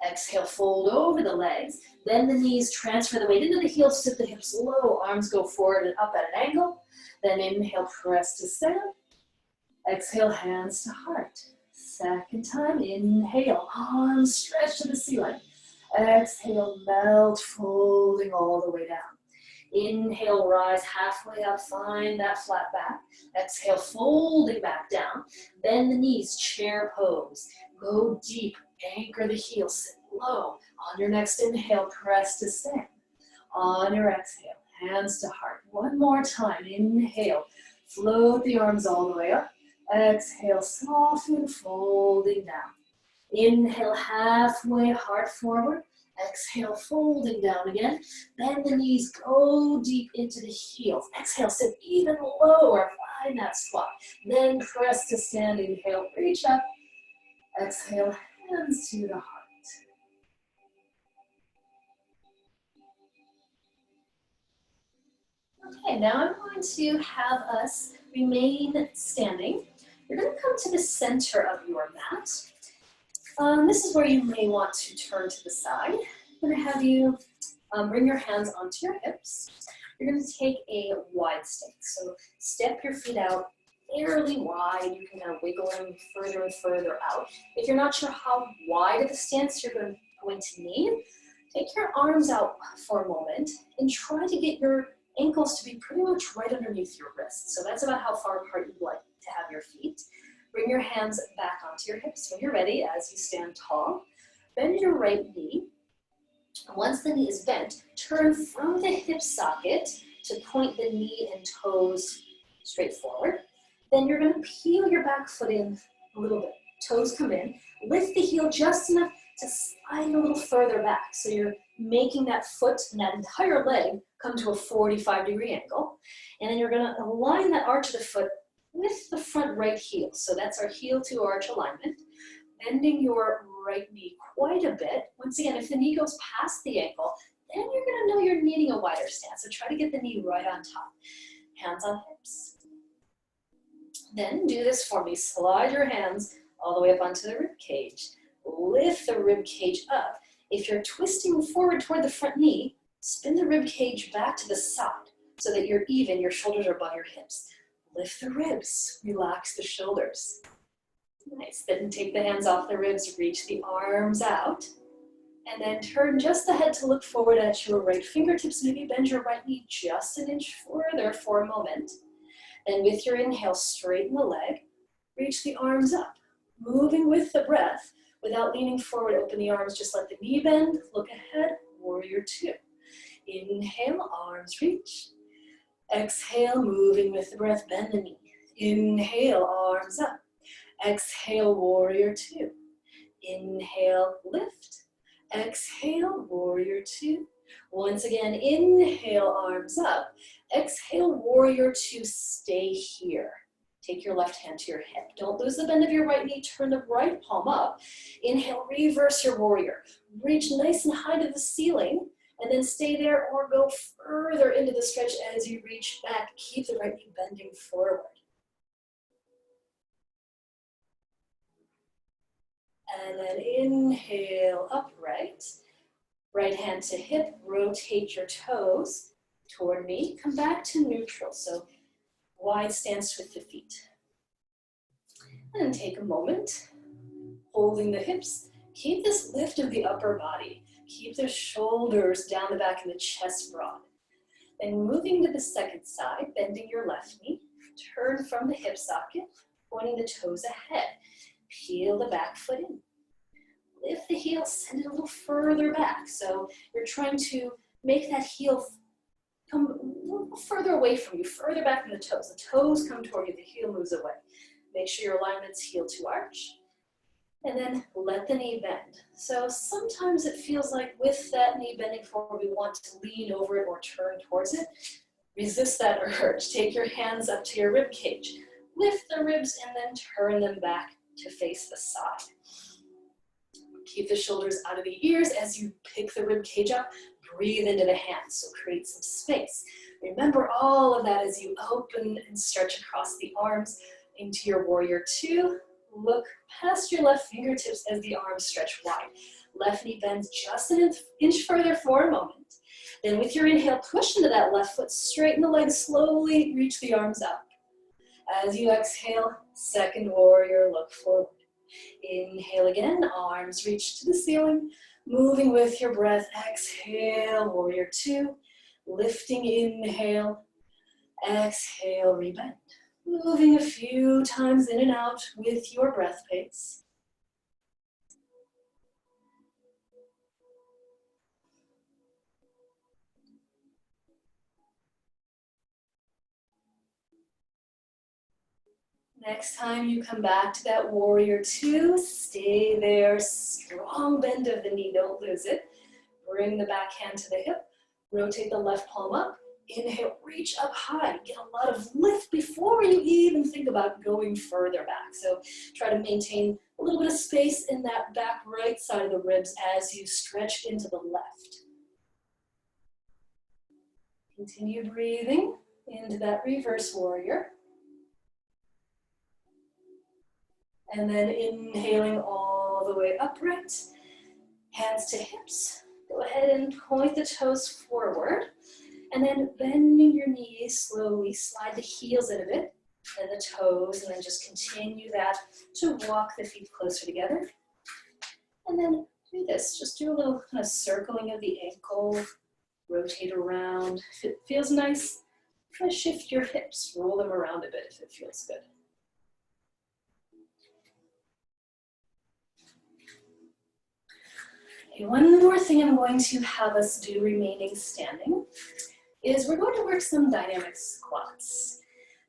Exhale, fold over the legs. Then the knees, transfer the weight into the heels, sit the hips low, arms go forward and up at an angle. Then inhale, press to stand. Exhale, hands to heart. Second time, inhale, arms stretch to the ceiling. Exhale, melt, folding all the way down. Inhale, rise halfway up, find that flat back. Exhale, folding back down. Bend the knees, chair pose. Go deep, anchor the heels, sit low. On your next inhale, press to stand. On your exhale, hands to heart. One more time, inhale, float the arms all the way up. Exhale, soften, folding down. Inhale, halfway, heart forward. Exhale, folding down again. Bend the knees, go deep into the heels. Exhale, sit even lower, find that spot. Then press to stand, inhale, reach up. Exhale, hands to the heart. Okay, now I'm going to have us remain standing. You're going to come to the center of your mat. This is where you may want to turn to the side. I'm going to have you bring your hands onto your hips. You're going to take a wide stance. So step your feet out fairly wide. You can kind of wiggle them further and further out. If you're not sure how wide of a stance you're going to need, take your arms out for a moment and try to get your ankles to be pretty much right underneath your wrists. So that's about how far apart you'd like to have your feet. Bring your hands back onto your hips when you're ready as you stand tall. Bend your right knee. Once the knee is bent, turn from the hip socket to point the knee and toes straight forward. Then you're going to peel your back foot in a little bit. Toes come in. Lift the heel just enough to slide a little further back. So you're making that foot and that entire leg come to a 45-degree angle. And then you're going to align that arch of the foot with the front right heel. So that's our heel to arch alignment. Bending your right knee quite a bit. Once again, if the knee goes past the ankle, then you're going to know you're needing a wider stance. So try to get the knee right on top. Hands on hips. Then do this for me. Slide your hands all the way up onto the rib cage. Lift the rib cage up. If you're twisting forward toward the front knee, spin the rib cage back to the side so that you're even, your shoulders are above your hips. Lift the ribs, relax the shoulders. Nice, then take the hands off the ribs, reach the arms out, and then turn just the head to look forward at your right fingertips. Maybe bend your right knee just an inch further for a moment. Then with your inhale, straighten the leg, reach the arms up, moving with the breath without leaning forward. Open the arms, just let the knee bend, look ahead, warrior two. Inhale, arms reach. Exhale, moving with the breath, bend the knee. Inhale, arms up. Exhale, warrior two. Inhale, lift. Exhale, warrior two. Once again, inhale, arms up. Exhale, warrior two, stay here. Take your left hand to your hip. Don't lose the bend of your right knee. Turn the right palm up. Inhale, reverse your warrior. Reach nice and high to the ceiling, and then stay there or go further into the stretch as you reach back. Keep the right knee bending forward. And then inhale, upright. Right hand to hip, rotate your toes toward me. Come back to neutral, so wide stance with the feet. And then take a moment, holding the hips. Keep this lift of the upper body. Keep the shoulders down the back and the chest broad. Then moving to the second side, bending your left knee. Turn from the hip socket, pointing the toes ahead. Peel the back foot in. Lift the heel, send it a little further back. So you're trying to make that heel come a little further away from you, further back from the toes. The toes come toward you, the heel moves away. Make sure your alignment's heel to arch. And then let the knee bend. So sometimes it feels like with that knee bending forward, we want to lean over it or turn towards it. Resist that urge. Take your hands up to your rib cage. Lift the ribs and then turn them back to face the side. Keep the shoulders out of the ears as you pick the rib cage up. Breathe into the hands, so create some space. Remember all of that as you open and stretch across the arms into your warrior two. Look past your left fingertips as the arms stretch wide. Left knee bends just an inch further for a moment. Then with your inhale, push into that left foot, straighten the legs, slowly reach the arms up. As you exhale, second warrior, look forward. Inhale again, arms reach to the ceiling. Moving with your breath, exhale, warrior two. Lifting, inhale, exhale, rebend. Moving a few times in and out with your breath pace. Next time you come back to that warrior two, stay there, strong bend of the knee, don't lose it. Bring the back hand to the hip, rotate the left palm up, inhale, reach up high, get a lot of lift before you even think about going further back. So try to maintain a little bit of space in that back right side of the ribs as you stretch into the left. Continue breathing into that reverse warrior. And then inhaling all the way upright, hands to hips. Go ahead and point the toes forward. And then bending your knees slowly, slide the heels in a bit, and the toes, and then just continue that to walk the feet closer together. And then do this, just do a little kind of circling of the ankle, rotate around. If it feels nice, try to shift your hips, roll them around a bit if it feels good. Okay, one more thing I'm going to have us do remaining standing is we're going to work some dynamic squats.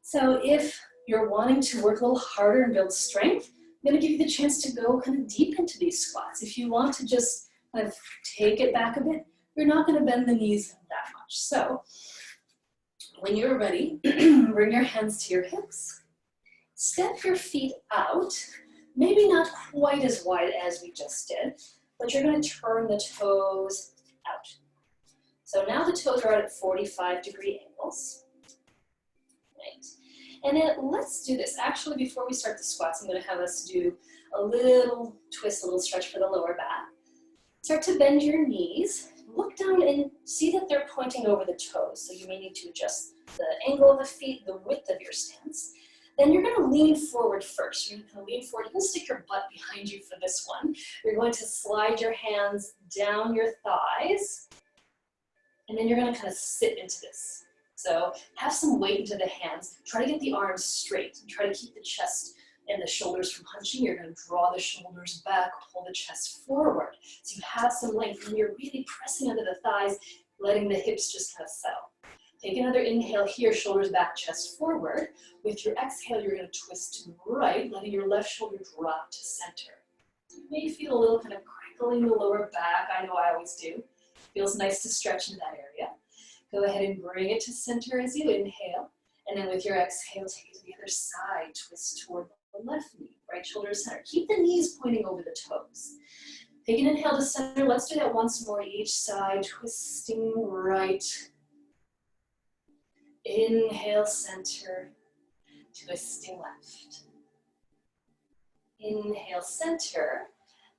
So if you're wanting to work a little harder and build strength, I'm going to give you the chance to go kind of deep into these squats. If you want to just kind of take it back a bit, you're not going to bend the knees that much. So when you're ready, bring your hands to your hips, step your feet out, maybe not quite as wide as we just did, but you're going to turn the toes out. So now the toes are out at 45-degree angles. Right. And then let's do this. Actually, before we start the squats, I'm going to have us do a little twist, a little stretch for the lower back. Start to bend your knees. Look down and see that they're pointing over the toes. So you may need to adjust the angle of the feet, the width of your stance. Then you're going to lean forward first. You're going to lean forward. You can stick your butt behind you for this one. You're going to slide your hands down your thighs. And then you're going to kind of sit into this. So have some weight into the hands. Try to get the arms straight. And try to keep the chest and the shoulders from hunching. You're going to draw the shoulders back, pull the chest forward. So you have some length. And you're really pressing under the thighs, letting the hips just kind of settle. Take another inhale here, shoulders back, chest forward. With your exhale, you're going to twist to the right, letting your left shoulder drop to center. You may feel a little kind of crinkling the lower back. I know I always do. Feels nice to stretch into that area. Go ahead and bring it to center as you inhale. And then with your exhale, take it to the other side. Twist toward the left knee, right shoulder to center. Keep the knees pointing over the toes. Take an inhale to center. Let's do that once more each side. Twisting right. Inhale, center. Twisting left. Inhale, center.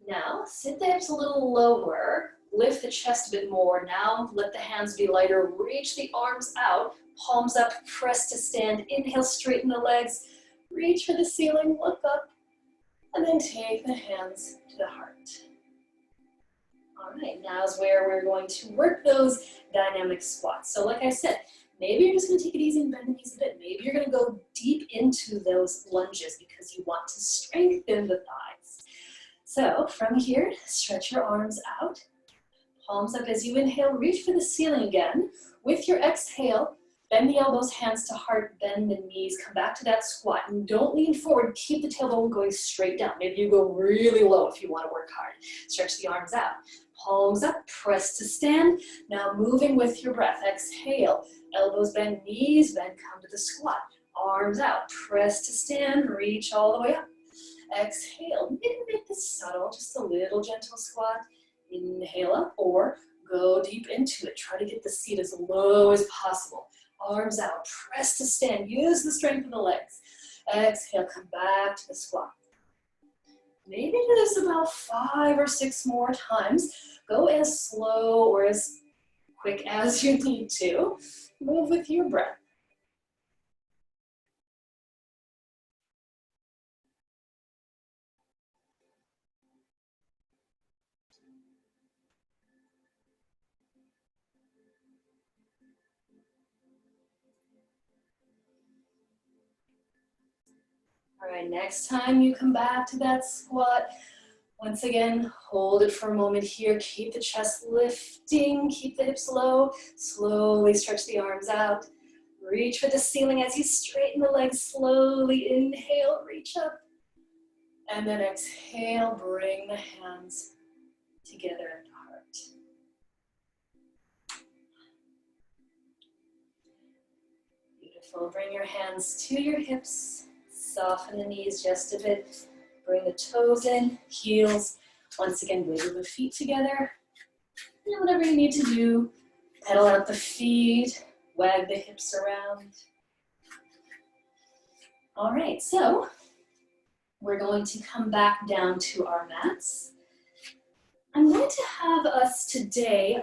Now, sit the hips a little lower. Lift the chest a bit more. Now, let the hands be lighter. Reach the arms out. Palms up, press to stand. Inhale, straighten the legs. Reach for the ceiling, look up. And then take the hands to the heart. All right, now is where we're going to work those dynamic squats. So like I said, maybe you're just going to take it easy and bend the knees a bit. Maybe you're going to go deep into those lunges because you want to strengthen the thighs. So from here, stretch your arms out. Palms up as you inhale, reach for the ceiling again. With your exhale, Bend the elbows, hands to heart, bend the knees, come back to that squat. And don't lean forward, keep the tailbone going straight down. Maybe you go really low if you want to work hard. Stretch the arms out. Palms up, press to stand. Now moving with your breath. Exhale, elbows bend, knees bend, come to the squat. Arms out, press to stand, reach all the way up. Exhale, maybe make this subtle, just a little gentle squat. Inhale up or go deep into it. Try to get the seat as low as possible. Arms out, press to stand. Use the strength of the legs. Exhale, come back to the squat. Maybe do this about 5 or 6 more times. Go as slow or as quick as you need to. Move with your breath. All right, next time you come back to that squat, once again, hold it for a moment here. Keep the chest lifting, keep the hips low. Slowly stretch the arms out. Reach for the ceiling as you straighten the legs. Slowly inhale, reach up. And then exhale, bring the hands together at the heart. Beautiful. Bring your hands to your hips. Soften the knees just a bit. Bring the toes in, heels. Once again, wiggle the feet together. And whatever you need to do, pedal out the feet, wag the hips around. All right, so we're going to come back down to our mats. I'm going to have us today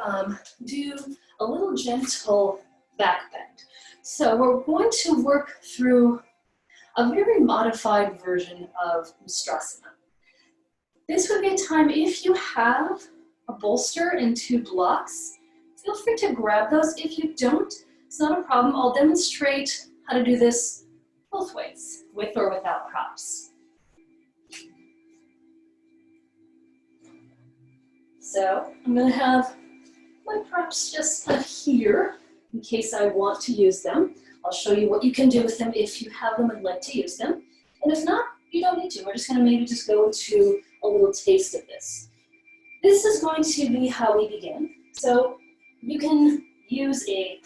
do a little gentle back bend. So we're going to work through a very modified version of Ustrasana. This would be a time, if you have a bolster and 2 blocks, feel free to grab those. If you don't, it's not a problem. I'll demonstrate how to do this both ways, with or without props. So I'm going to have my props just here in case I want to use them. I'll show you what you can do with them if you have them and like to use them. And if not, you don't need to. We're just going to maybe just go to a little taste of this. This is going to be how we begin. So you can use a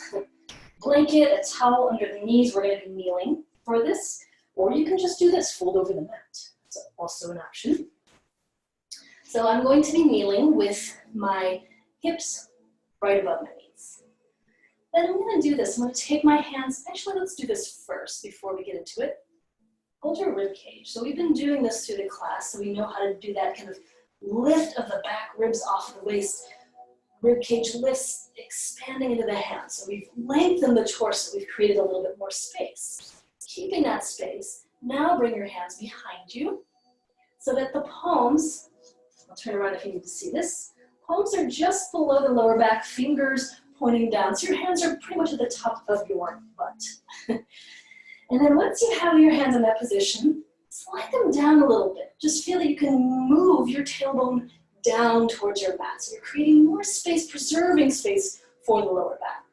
blanket, a towel under the knees. We're going to be kneeling for this. Or you can just do this, fold over the mat. That's also an option. So I'm going to be kneeling with my hips right above my knees. Then I'm going to do this. I'm going to take my hands. Actually, let's do this first before we get into it. Hold your rib cage. So we've been doing this through the class, so we know how to do that kind of lift of the back ribs off of the waist. Rib cage lifts, expanding into the hands. So we've lengthened the torso. We've created a little bit more space. Keeping that space, now bring your hands behind you so that the palms, I'll turn around if you need to see this, palms are just below the lower back, fingers pointing down. So your hands are pretty much at the top of your butt. And then once you have your hands in that position, slide them down a little bit. Just feel that you can move your tailbone down towards your mat. So you're creating more space, preserving space for the lower back.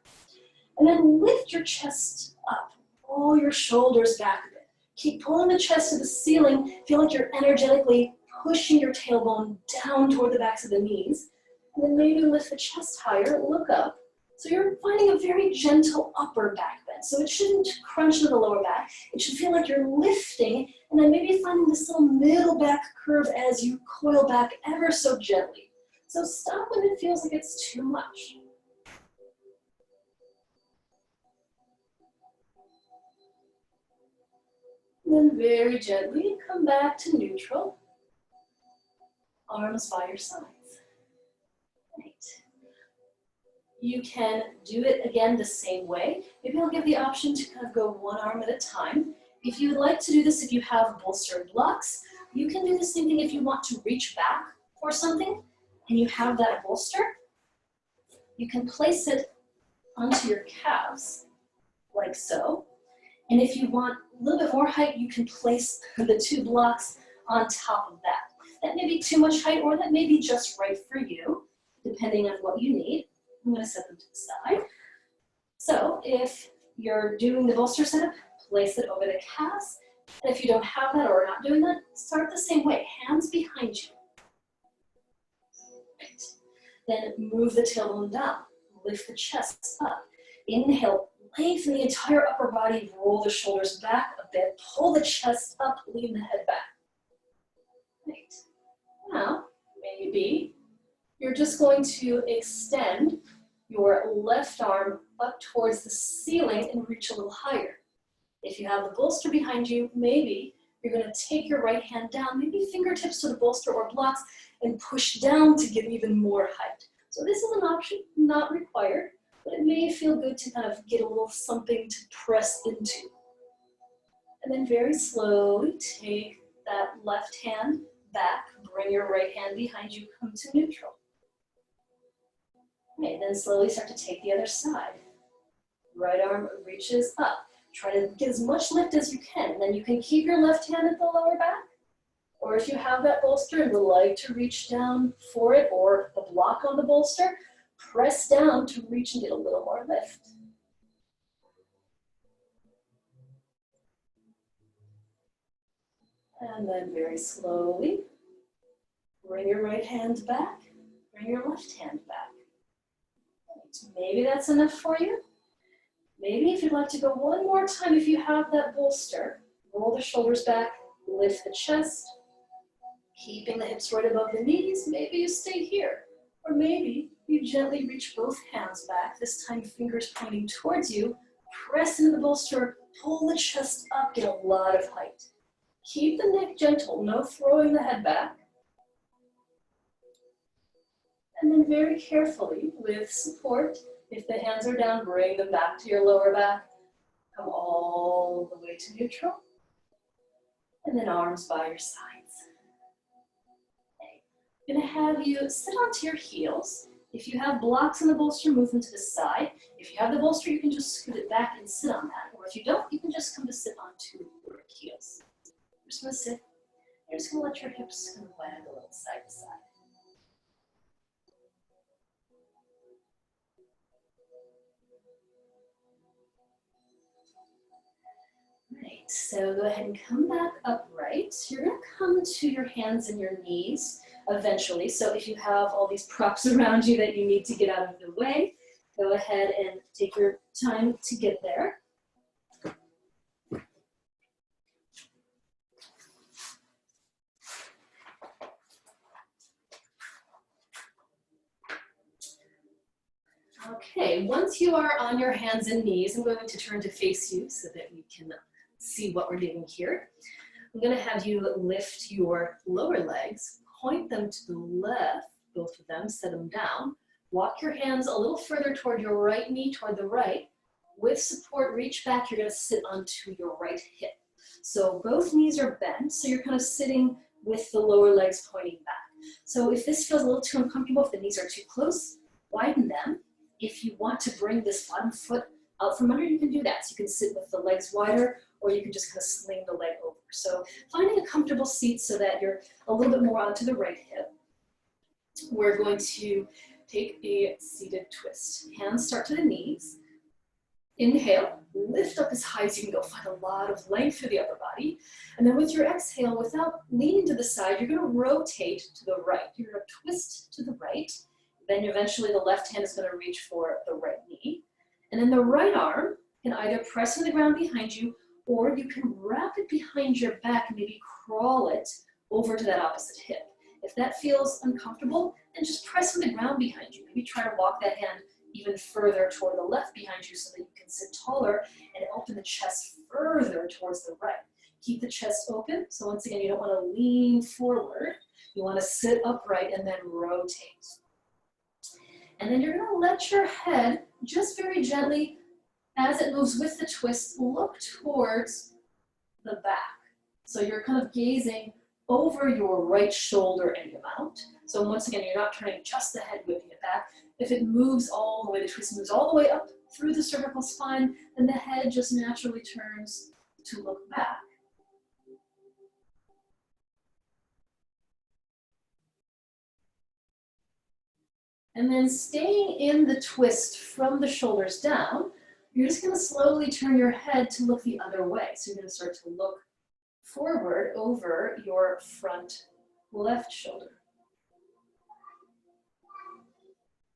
And then lift your chest up. Roll your shoulders back a bit. Keep pulling the chest to the ceiling. Feel like you're energetically pushing your tailbone down toward the backs of the knees. And then maybe lift the chest higher, look up. So you're finding a very gentle upper back bend. So it shouldn't crunch to the lower back. It should feel like you're lifting, and then maybe finding this little middle back curve as you coil back ever so gently. So stop when it feels like it's too much. And then very gently come back to neutral. Arms by your sides. Right. You can do it again the same way. Maybe I'll give the option to kind of go one arm at a time. If you would like to do this, if you have bolster blocks, you can do the same thing if you want to reach back for something and you have that bolster. You can place it onto your calves, like so. And if you want a little bit more height, you can place the 2 blocks on top of that. That may be too much height, or that may be just right for you, depending on what you need. I'm going to set them to the side. So if you're doing the bolster setup, place it over the calves. And if you don't have that or are not doing that, start the same way, hands behind you. Right. Then move the tailbone down, lift the chest up. Inhale, lengthen the entire upper body, roll the shoulders back a bit, pull the chest up, lean the head back. Right. Now, maybe you're just going to extend your left arm up towards the ceiling and reach a little higher. If you have the bolster behind you, maybe you're going to take your right hand down, maybe fingertips to the bolster or blocks, and push down to get even more height. So this is an option, not required, but it may feel good to kind of get a little something to press into. And then very slowly take that left hand back, bring your right hand behind you, come to neutral. Okay, then slowly start to take the other side. Right arm reaches up. Try to get as much lift as you can. And then you can keep your left hand at the lower back. Or if you have that bolster and would like to reach down for it or the block on the bolster, press down to reach and get a little more lift. And then very slowly, bring your right hand back, bring your left hand back. Maybe that's enough for you. Maybe if you'd like to go one more time, if you have that bolster, roll the shoulders back, lift the chest, keeping the hips right above the knees. Maybe you stay here. Or maybe you gently reach both hands back, this time fingers pointing towards you, press into the bolster, pull the chest up, get a lot of height. Keep the neck gentle, no throwing the head back. And then very carefully, with support, if the hands are down, bring them back to your lower back. Come all the way to neutral. And then arms by your sides. Okay. I'm going to have you sit onto your heels. If you have blocks in the bolster, move them to the side. If you have the bolster, you can just scoot it back and sit on that. Or if you don't, you can just come to sit onto your heels. You're just going to sit. You're just going to let your hips kind of wag a little side to side. Right, so go ahead and come back upright. You're going to come to your hands and your knees eventually. So if you have all these props around you that you need to get out of the way, go ahead and take your time to get there. Okay, once you are on your hands and knees, I'm going to turn to face you so that we can see what we're doing here. I'm going to have you lift your lower legs, point them to the left, both of them, set them down. Walk your hands a little further toward your right knee, toward the right. With support, reach back, you're going to sit onto your right hip. So both knees are bent, so you're kind of sitting with the lower legs pointing back. So if this feels a little too uncomfortable, if the knees are too close, widen them. If you want to bring this bottom foot out from under, you can do that. So you can sit with the legs wider, or you can just kind of sling the leg over. So finding a comfortable seat so that you're a little bit more onto the right hip. We're going to take a seated twist. Hands start to the knees. Inhale, lift up as high as you can go. Find a lot of length through the upper body. And then with your exhale, without leaning to the side, you're going to rotate to the right. You're going to twist to the right. Then eventually the left hand is going to reach for the right knee. And then the right arm can either press into the ground behind you, or you can wrap it behind your back and maybe crawl it over to that opposite hip. If that feels uncomfortable, then just press in the ground behind you. Maybe try to walk that hand even further toward the left behind you so that you can sit taller and open the chest further towards the right. Keep the chest open. So once again, you don't want to lean forward. You want to sit upright and then rotate. And then you're going to let your head just very gently, as it moves with the twist, look towards the back. So you're kind of gazing over your right shoulder any amount. So once again, you're not turning just the head, whipping it back. If it moves all the way, the twist moves all the way up through the cervical spine, then the head just naturally turns to look back. And then staying in the twist from the shoulders down, You're just going to slowly turn your head to look the other way. So you're going to start to look forward over your front left shoulder.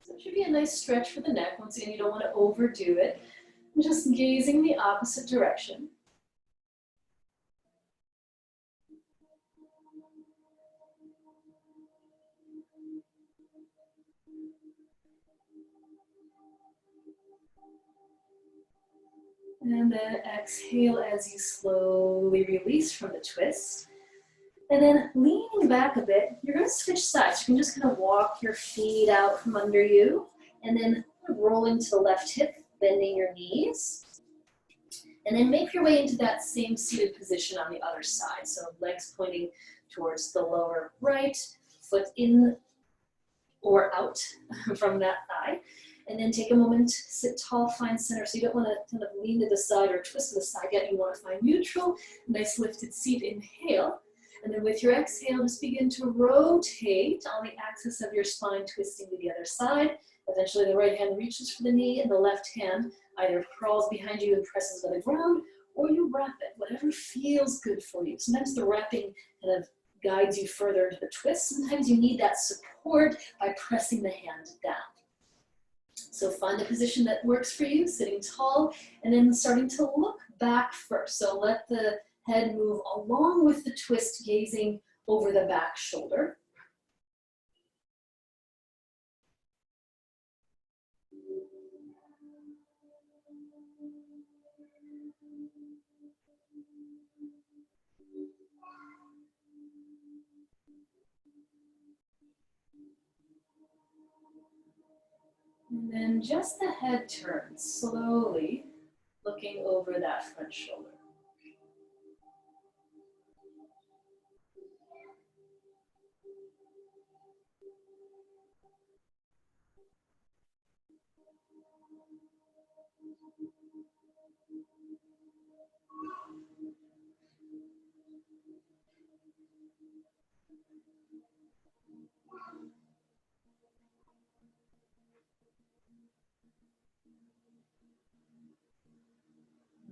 So it should be a nice stretch for the neck. Once again, you don't want to overdo it. Just gazing the opposite direction. And then exhale as you slowly release from the twist. And then leaning back a bit, you're going to switch sides. You can just kind of walk your feet out from under you and then rolling to the left hip, bending your knees. And then make your way into that same seated position on the other side. So legs pointing towards the lower right, foot in or out from that thigh. And then take a moment, sit tall, find center. So you don't want to kind of lean to the side or twist to the side yet. You want to find neutral, nice lifted seat, inhale. And then with your exhale, just begin to rotate on the axis of your spine, twisting to the other side. Eventually the right hand reaches for the knee and the left hand either crawls behind you and presses to the ground, or you wrap it, whatever feels good for you. Sometimes the wrapping kind of guides you further into the twist. Sometimes you need that support by pressing the hand down. So find the position that works for you, sitting tall, and then starting to look back first. So let the head move along with the twist, gazing over the back shoulder. And then just the head turns, slowly looking over that front shoulder.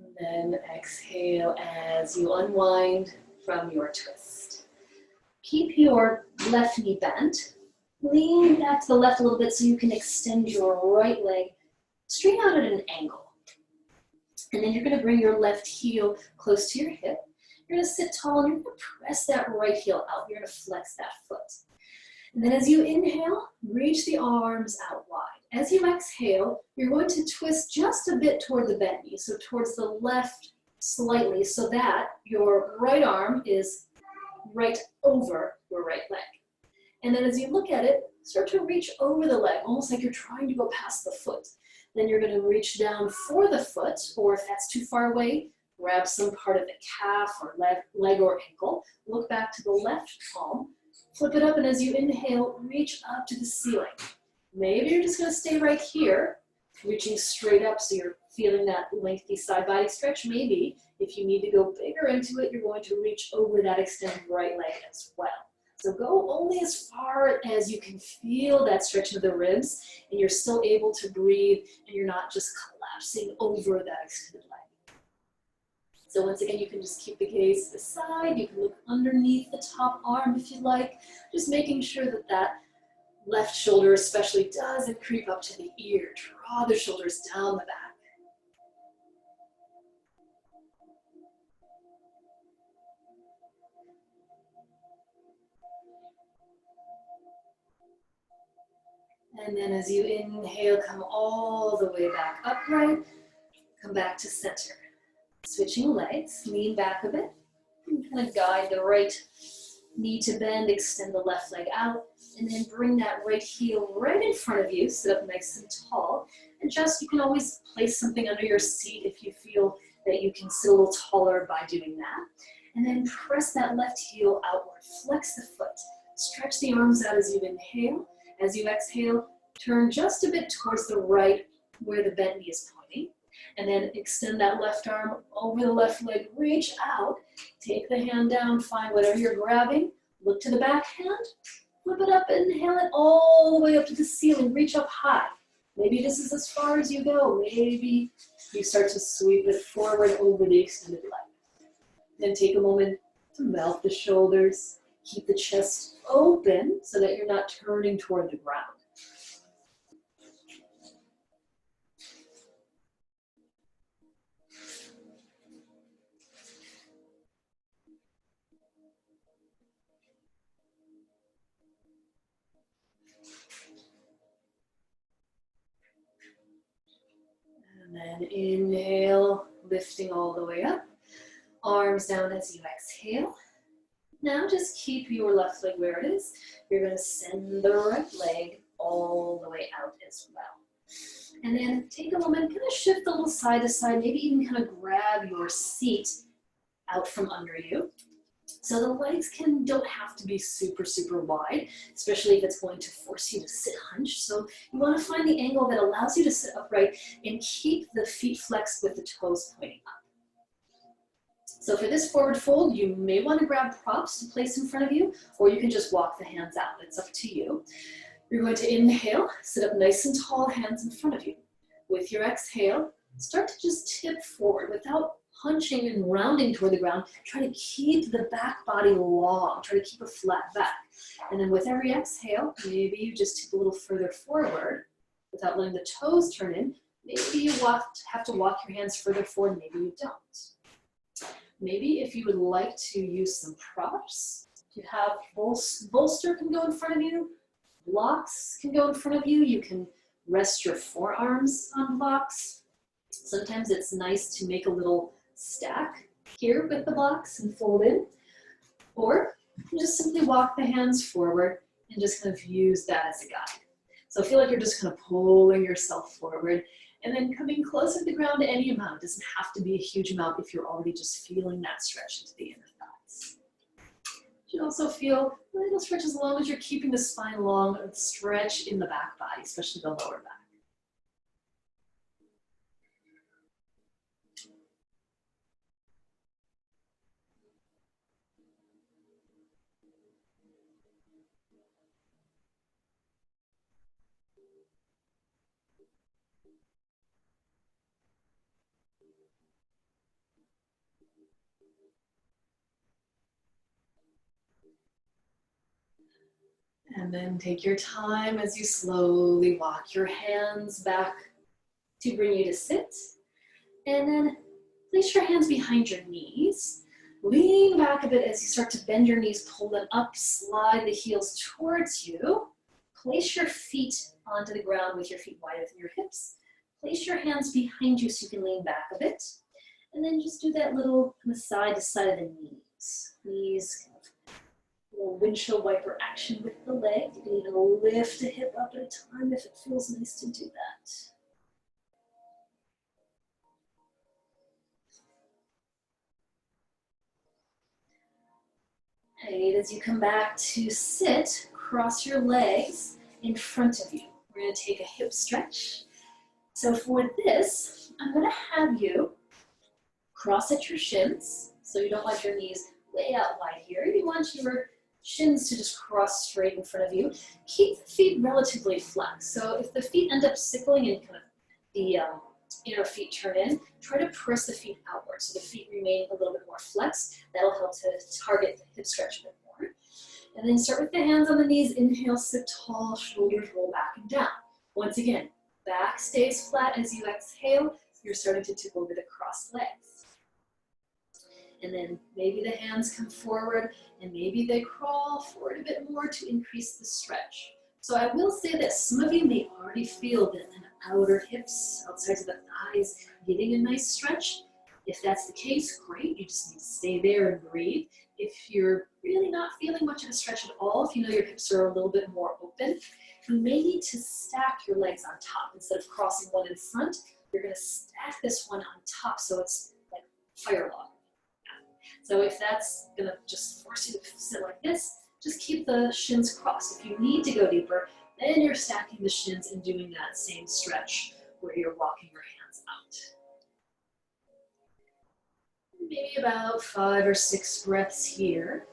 And then exhale as you unwind from your twist. Keep your left knee bent. Lean back to the left a little bit so you can extend your right leg straight out at an angle. And then you're going to bring your left heel close to your hip. You're going to sit tall and you're going to press that right heel out. You're going to flex that foot. And then as you inhale, reach the arms out wide. As you exhale, you're going to twist just a bit toward the bent knee, so towards the left slightly, so that your right arm is right over your right leg. And then as you look at it, start to reach over the leg, almost like you're trying to go past the foot. Then you're going to reach down for the foot, or if that's too far away, grab some part of the calf or leg or ankle. Look back to the left palm, flip it up, and as you inhale, reach up to the ceiling. Maybe you're just going to stay right here, reaching straight up so you're feeling that lengthy side body stretch. Maybe if you need to go bigger into it, you're going to reach over that extended right leg as well. So go only as far as you can feel that stretch of the ribs, and you're still able to breathe, and you're not just collapsing over that extended leg. So once again, you can just keep the gaze to the side. You can look underneath the top arm if you like, just making sure that that left shoulder especially doesn't creep up to the ear. Draw the shoulders down the back. And then as you inhale, come all the way back upright. Come back to center. Switching legs, lean back a bit. And kind of guide the right knee to bend, extend the left leg out, and then bring that right heel right in front of you. Sit up nice and tall. And just, you can always place something under your seat if you feel that you can sit a little taller by doing that. And then press that left heel outward. Flex the foot. Stretch the arms out as you inhale. As you exhale, turn just a bit towards the right where the bent knee is pointing. And then extend that left arm over the left leg, reach out, take the hand down, find whatever you're grabbing, look to the back hand, flip it up, inhale it all the way up to the ceiling, reach up high. Maybe this is as far as you go, maybe You start to sweep it forward over the extended leg. Then take a moment to melt the shoulders. Keep the chest open so that you're not turning toward the ground. And then inhale, lifting all the way up. Arms down as you exhale. Now just keep your left leg where it is. You're going to send the right leg all the way out as well. And then take a moment, kind of shift a little side to side, maybe even kind of grab your seat out from under you. So the legs don't have to be super, super wide, especially if it's going to force you to sit hunched. So you want to find the angle that allows you to sit upright and keep the feet flexed with the toes pointing up. So for this forward fold, you may want to grab props to place in front of you, or you can just walk the hands out. It's up to you. You're going to inhale, sit up nice and tall, hands in front of you. With your exhale, start to just tip forward without hunching and rounding toward the ground. Try to keep the back body long. Try to keep a flat back. And then with every exhale, maybe you just tip a little further forward without letting the toes turn in. Maybe you have to walk your hands further forward, maybe you don't. Maybe if you would like to use some props, you have bolster can go in front of you, blocks can go in front of you. You can rest your forearms on blocks. Sometimes it's nice to make a little stack here with the blocks and fold in. Or you can just simply walk the hands forward and just kind of use that as a guide. So feel like you're just kind of pulling yourself forward and then coming closer to the ground any amount. It doesn't have to be a huge amount if you're already just feeling that stretch into the inner thighs. You should also feel a little stretch as long as you're keeping the spine long, and stretch in the back body, especially the lower back. And then take your time as you slowly walk your hands back to bring you to sit. And then place your hands behind your knees. Lean back a bit as you start to bend your knees, pull them up, slide the heels towards you. Place your feet onto the ground with your feet wider than your hips. Place your hands behind you so you can lean back a bit. And then just do that little kind of side to side of the knees. Knees kind of little windshield wiper action with the leg. You can even lift a hip up at a time if it feels nice to do that. And as you come back to sit, cross your legs in front of you. We're going to take a hip stretch. So for this, I'm going to have you cross at your shins. So you don't want your knees way out wide here. You want your shins to just cross straight in front of you. Keep the feet relatively flat. So if the feet end up sickling and kind of the inner feet turn in, try to press the feet outward so the feet remain a little bit more flexed. That'll help to target the hip stretch a bit more. And then start with the hands on the knees. Inhale, sit tall, shoulders roll back and down. Once again, back stays flat as you exhale. You're starting to tip over the crossed legs. And then maybe the hands come forward and maybe they crawl forward a bit more to increase the stretch. So I will say that some of you may already feel the outer hips, outsides of the thighs, getting a nice stretch. If that's the case, great. You just need to stay there and breathe. If you're really not feeling much of a stretch at all, if you know your hips are a little bit more open, you may need to stack your legs on top. Instead of crossing one in front, you're going to stack this one on top so it's like fire log. So if that's going to just force you to sit like this, just keep the shins crossed. If you need to go deeper, then you're stacking the shins and doing that same stretch where you're walking your hands out. Maybe about 5 or 6 breaths here.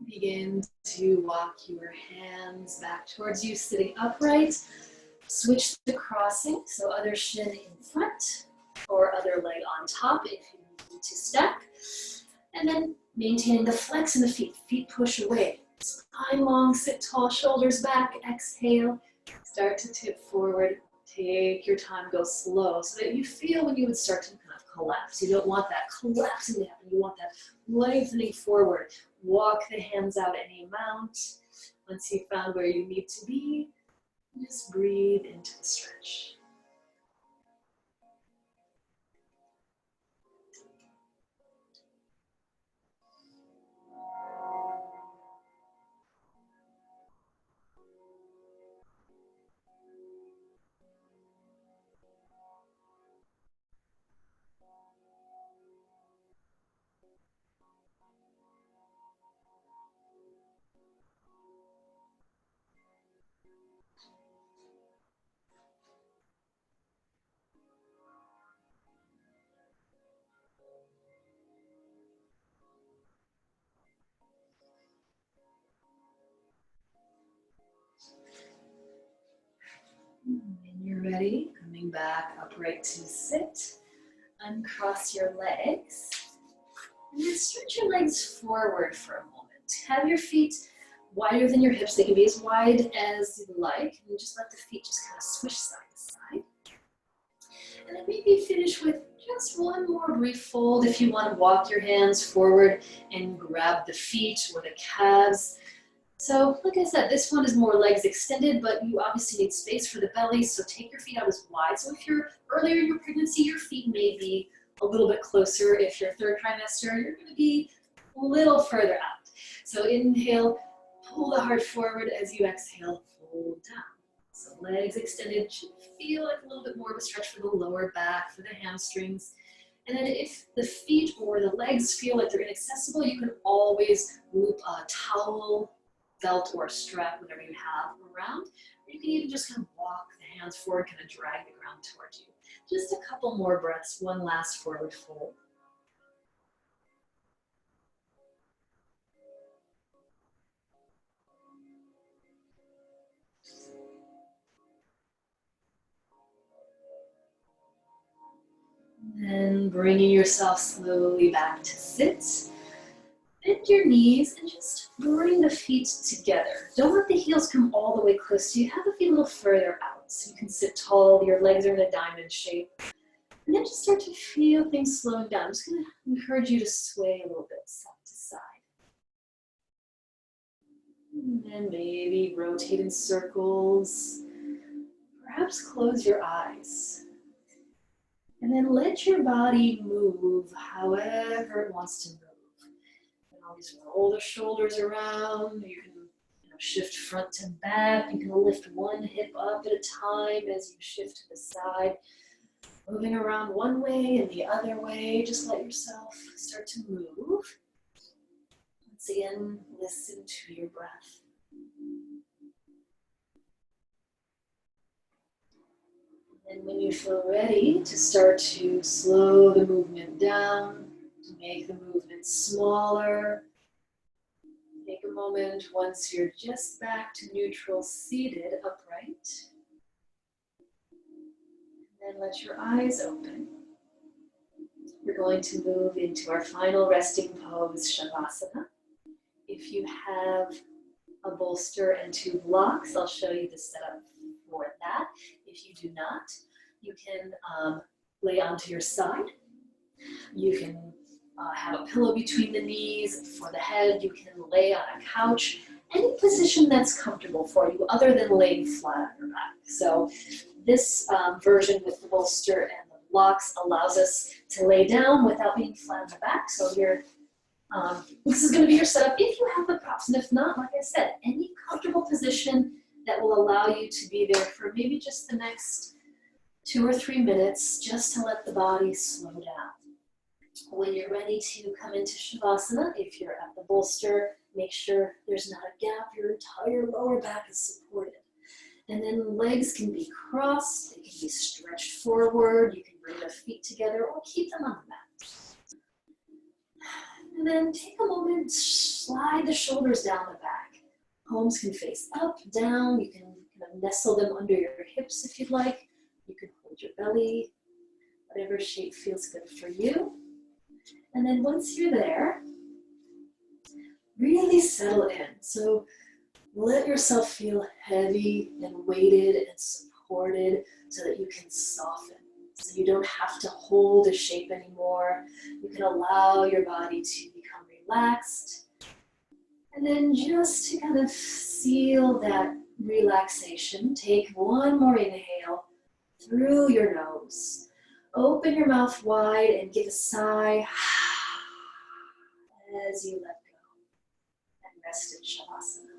Begin to walk your hands back towards you, sitting upright. Switch the crossing, so other shin in front or other leg on top if you need to stack. And then maintaining the flex in the feet. Feet push away. Spine long, sit tall, shoulders back. Exhale. Start to tip forward. Take your time, go slow so that you feel when you would start to kind of collapse. You don't want that collapsing to happen. You want that lengthening forward. Walk the hands out any amount. Once you've found where you need to be, just breathe into the stretch. When you're ready, coming back upright to sit, uncross your legs, and then stretch your legs forward for a moment. Have your feet wider than your hips. They can be as wide as you like, and just let the feet just kind of swish side to side. And then maybe finish with just one more brief fold if you want to walk your hands forward and grab the feet or the calves. So, like I said, this one is more legs extended, but you obviously need space for the belly, so take your feet out as wide. So if you're earlier in your pregnancy, your feet may be a little bit closer. If you're third trimester, you're going to be a little further out. So inhale, pull the heart forward. As you exhale, fold down. So legs extended should feel like a little bit more of a stretch for the lower back, for the hamstrings. And then if the feet or the legs feel like they're inaccessible, you can always loop a towel, belt, or strap, whatever you have around. Or you can even just kind of walk the hands forward, kind of drag the ground towards you. Just a couple more breaths, one last forward fold. Then bringing yourself slowly back to sit. Bend your knees and just bring the feet together. Don't let the heels come all the way close to you. Have the feet a little further out so you can sit tall. Your legs are in a diamond shape. And then just start to feel things slowing down. I'm just going to encourage you to sway a little bit side to side. And then maybe rotate in circles. Perhaps close your eyes. And then let your body move however it wants to move. You can always roll the shoulders around. You can shift front to back. You can lift one hip up at a time as you shift to the side. Moving around one way and the other way. Just let yourself start to move. Once again, listen to your breath. And when you feel ready to start to slow the movement down, to make the movement smaller, take a moment once you're just back to neutral, seated upright. And then let your eyes open. We're going to move into our final resting pose, Shavasana. If you have a bolster and 2 blocks, I'll show you the setup for that. If you do not, you can lay onto your side. You can have a pillow between the knees for the head. You can lay on a couch. Any position that's comfortable for you other than laying flat on your back. So this version with the bolster and the blocks allows us to lay down without being flat on the back. So this is going to be your setup if you have the props. And if not, like I said, any comfortable position that will allow you to be there for maybe just the next 2 or 3 minutes, just to let the body slow down. When you're ready to come into Shavasana, if you're at the bolster, make sure there's not a gap. Your entire lower back is supported. And then legs can be crossed, they can be stretched forward. You can bring the feet together or keep them on the mat. And then take a moment, slide the shoulders down the back. Palms can face up, down. You can kind of nestle them under your hips if you'd like. You can hold your belly, whatever shape feels good for you. And then once you're there, really settle in. So let yourself feel heavy and weighted and supported so that you can soften. So you don't have to hold a shape anymore. You can allow your body to become relaxed. And then just to kind of seal that relaxation, take one more inhale through your nose. Open your mouth wide and give a sigh as you let go and rest in Shavasana.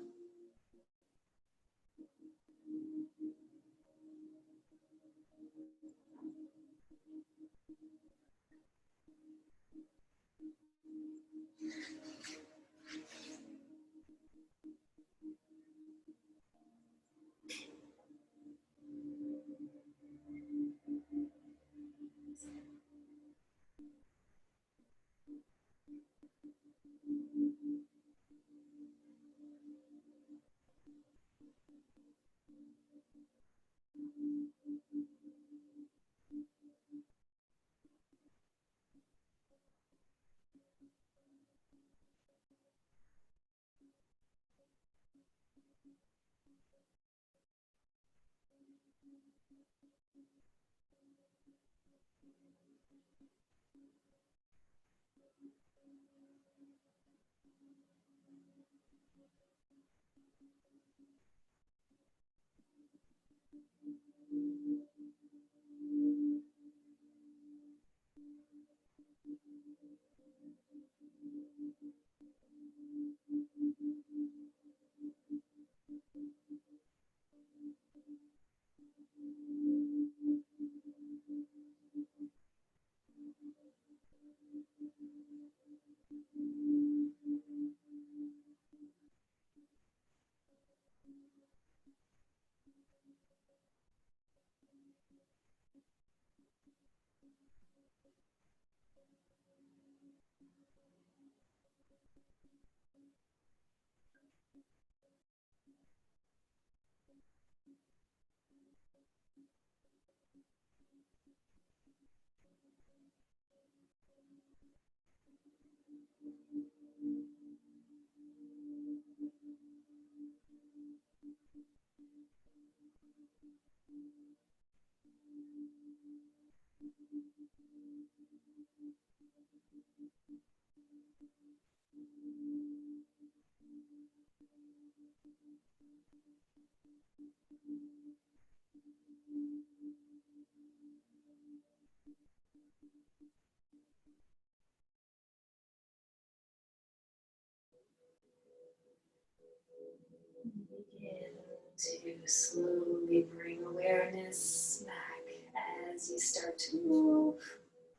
Begin to slowly bring awareness back as you start to move.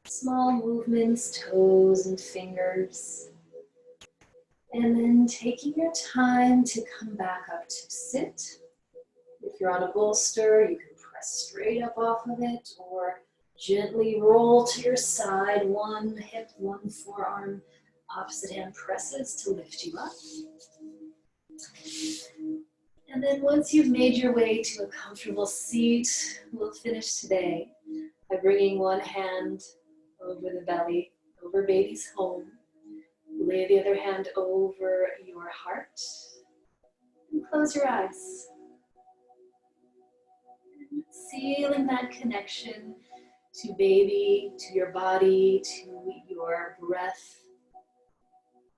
Small movements, toes and fingers. And then taking your time to come back up to sit. If you're on a bolster, you can press straight up off of it or gently roll to your side, one hip, one forearm, opposite hand presses to lift you up. And then once you've made your way to a comfortable seat, we'll finish today by bringing one hand over the belly, over baby's home. Lay the other hand over your heart and close your eyes. Sealing that connection to baby, to your body, to your breath.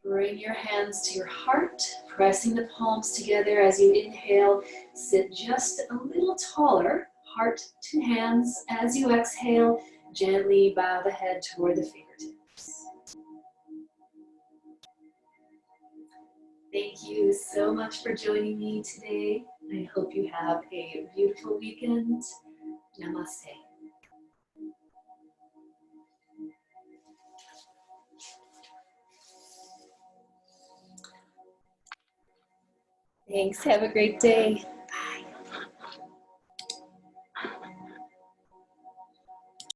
Bring your hands to your heart, pressing the palms together as you inhale. Sit just a little taller, heart to hands. As you exhale, gently bow the head toward the fingertips. Thank you so much for joining me today. I hope you have a beautiful weekend. Namaste. Thanks. Have a great day. Bye.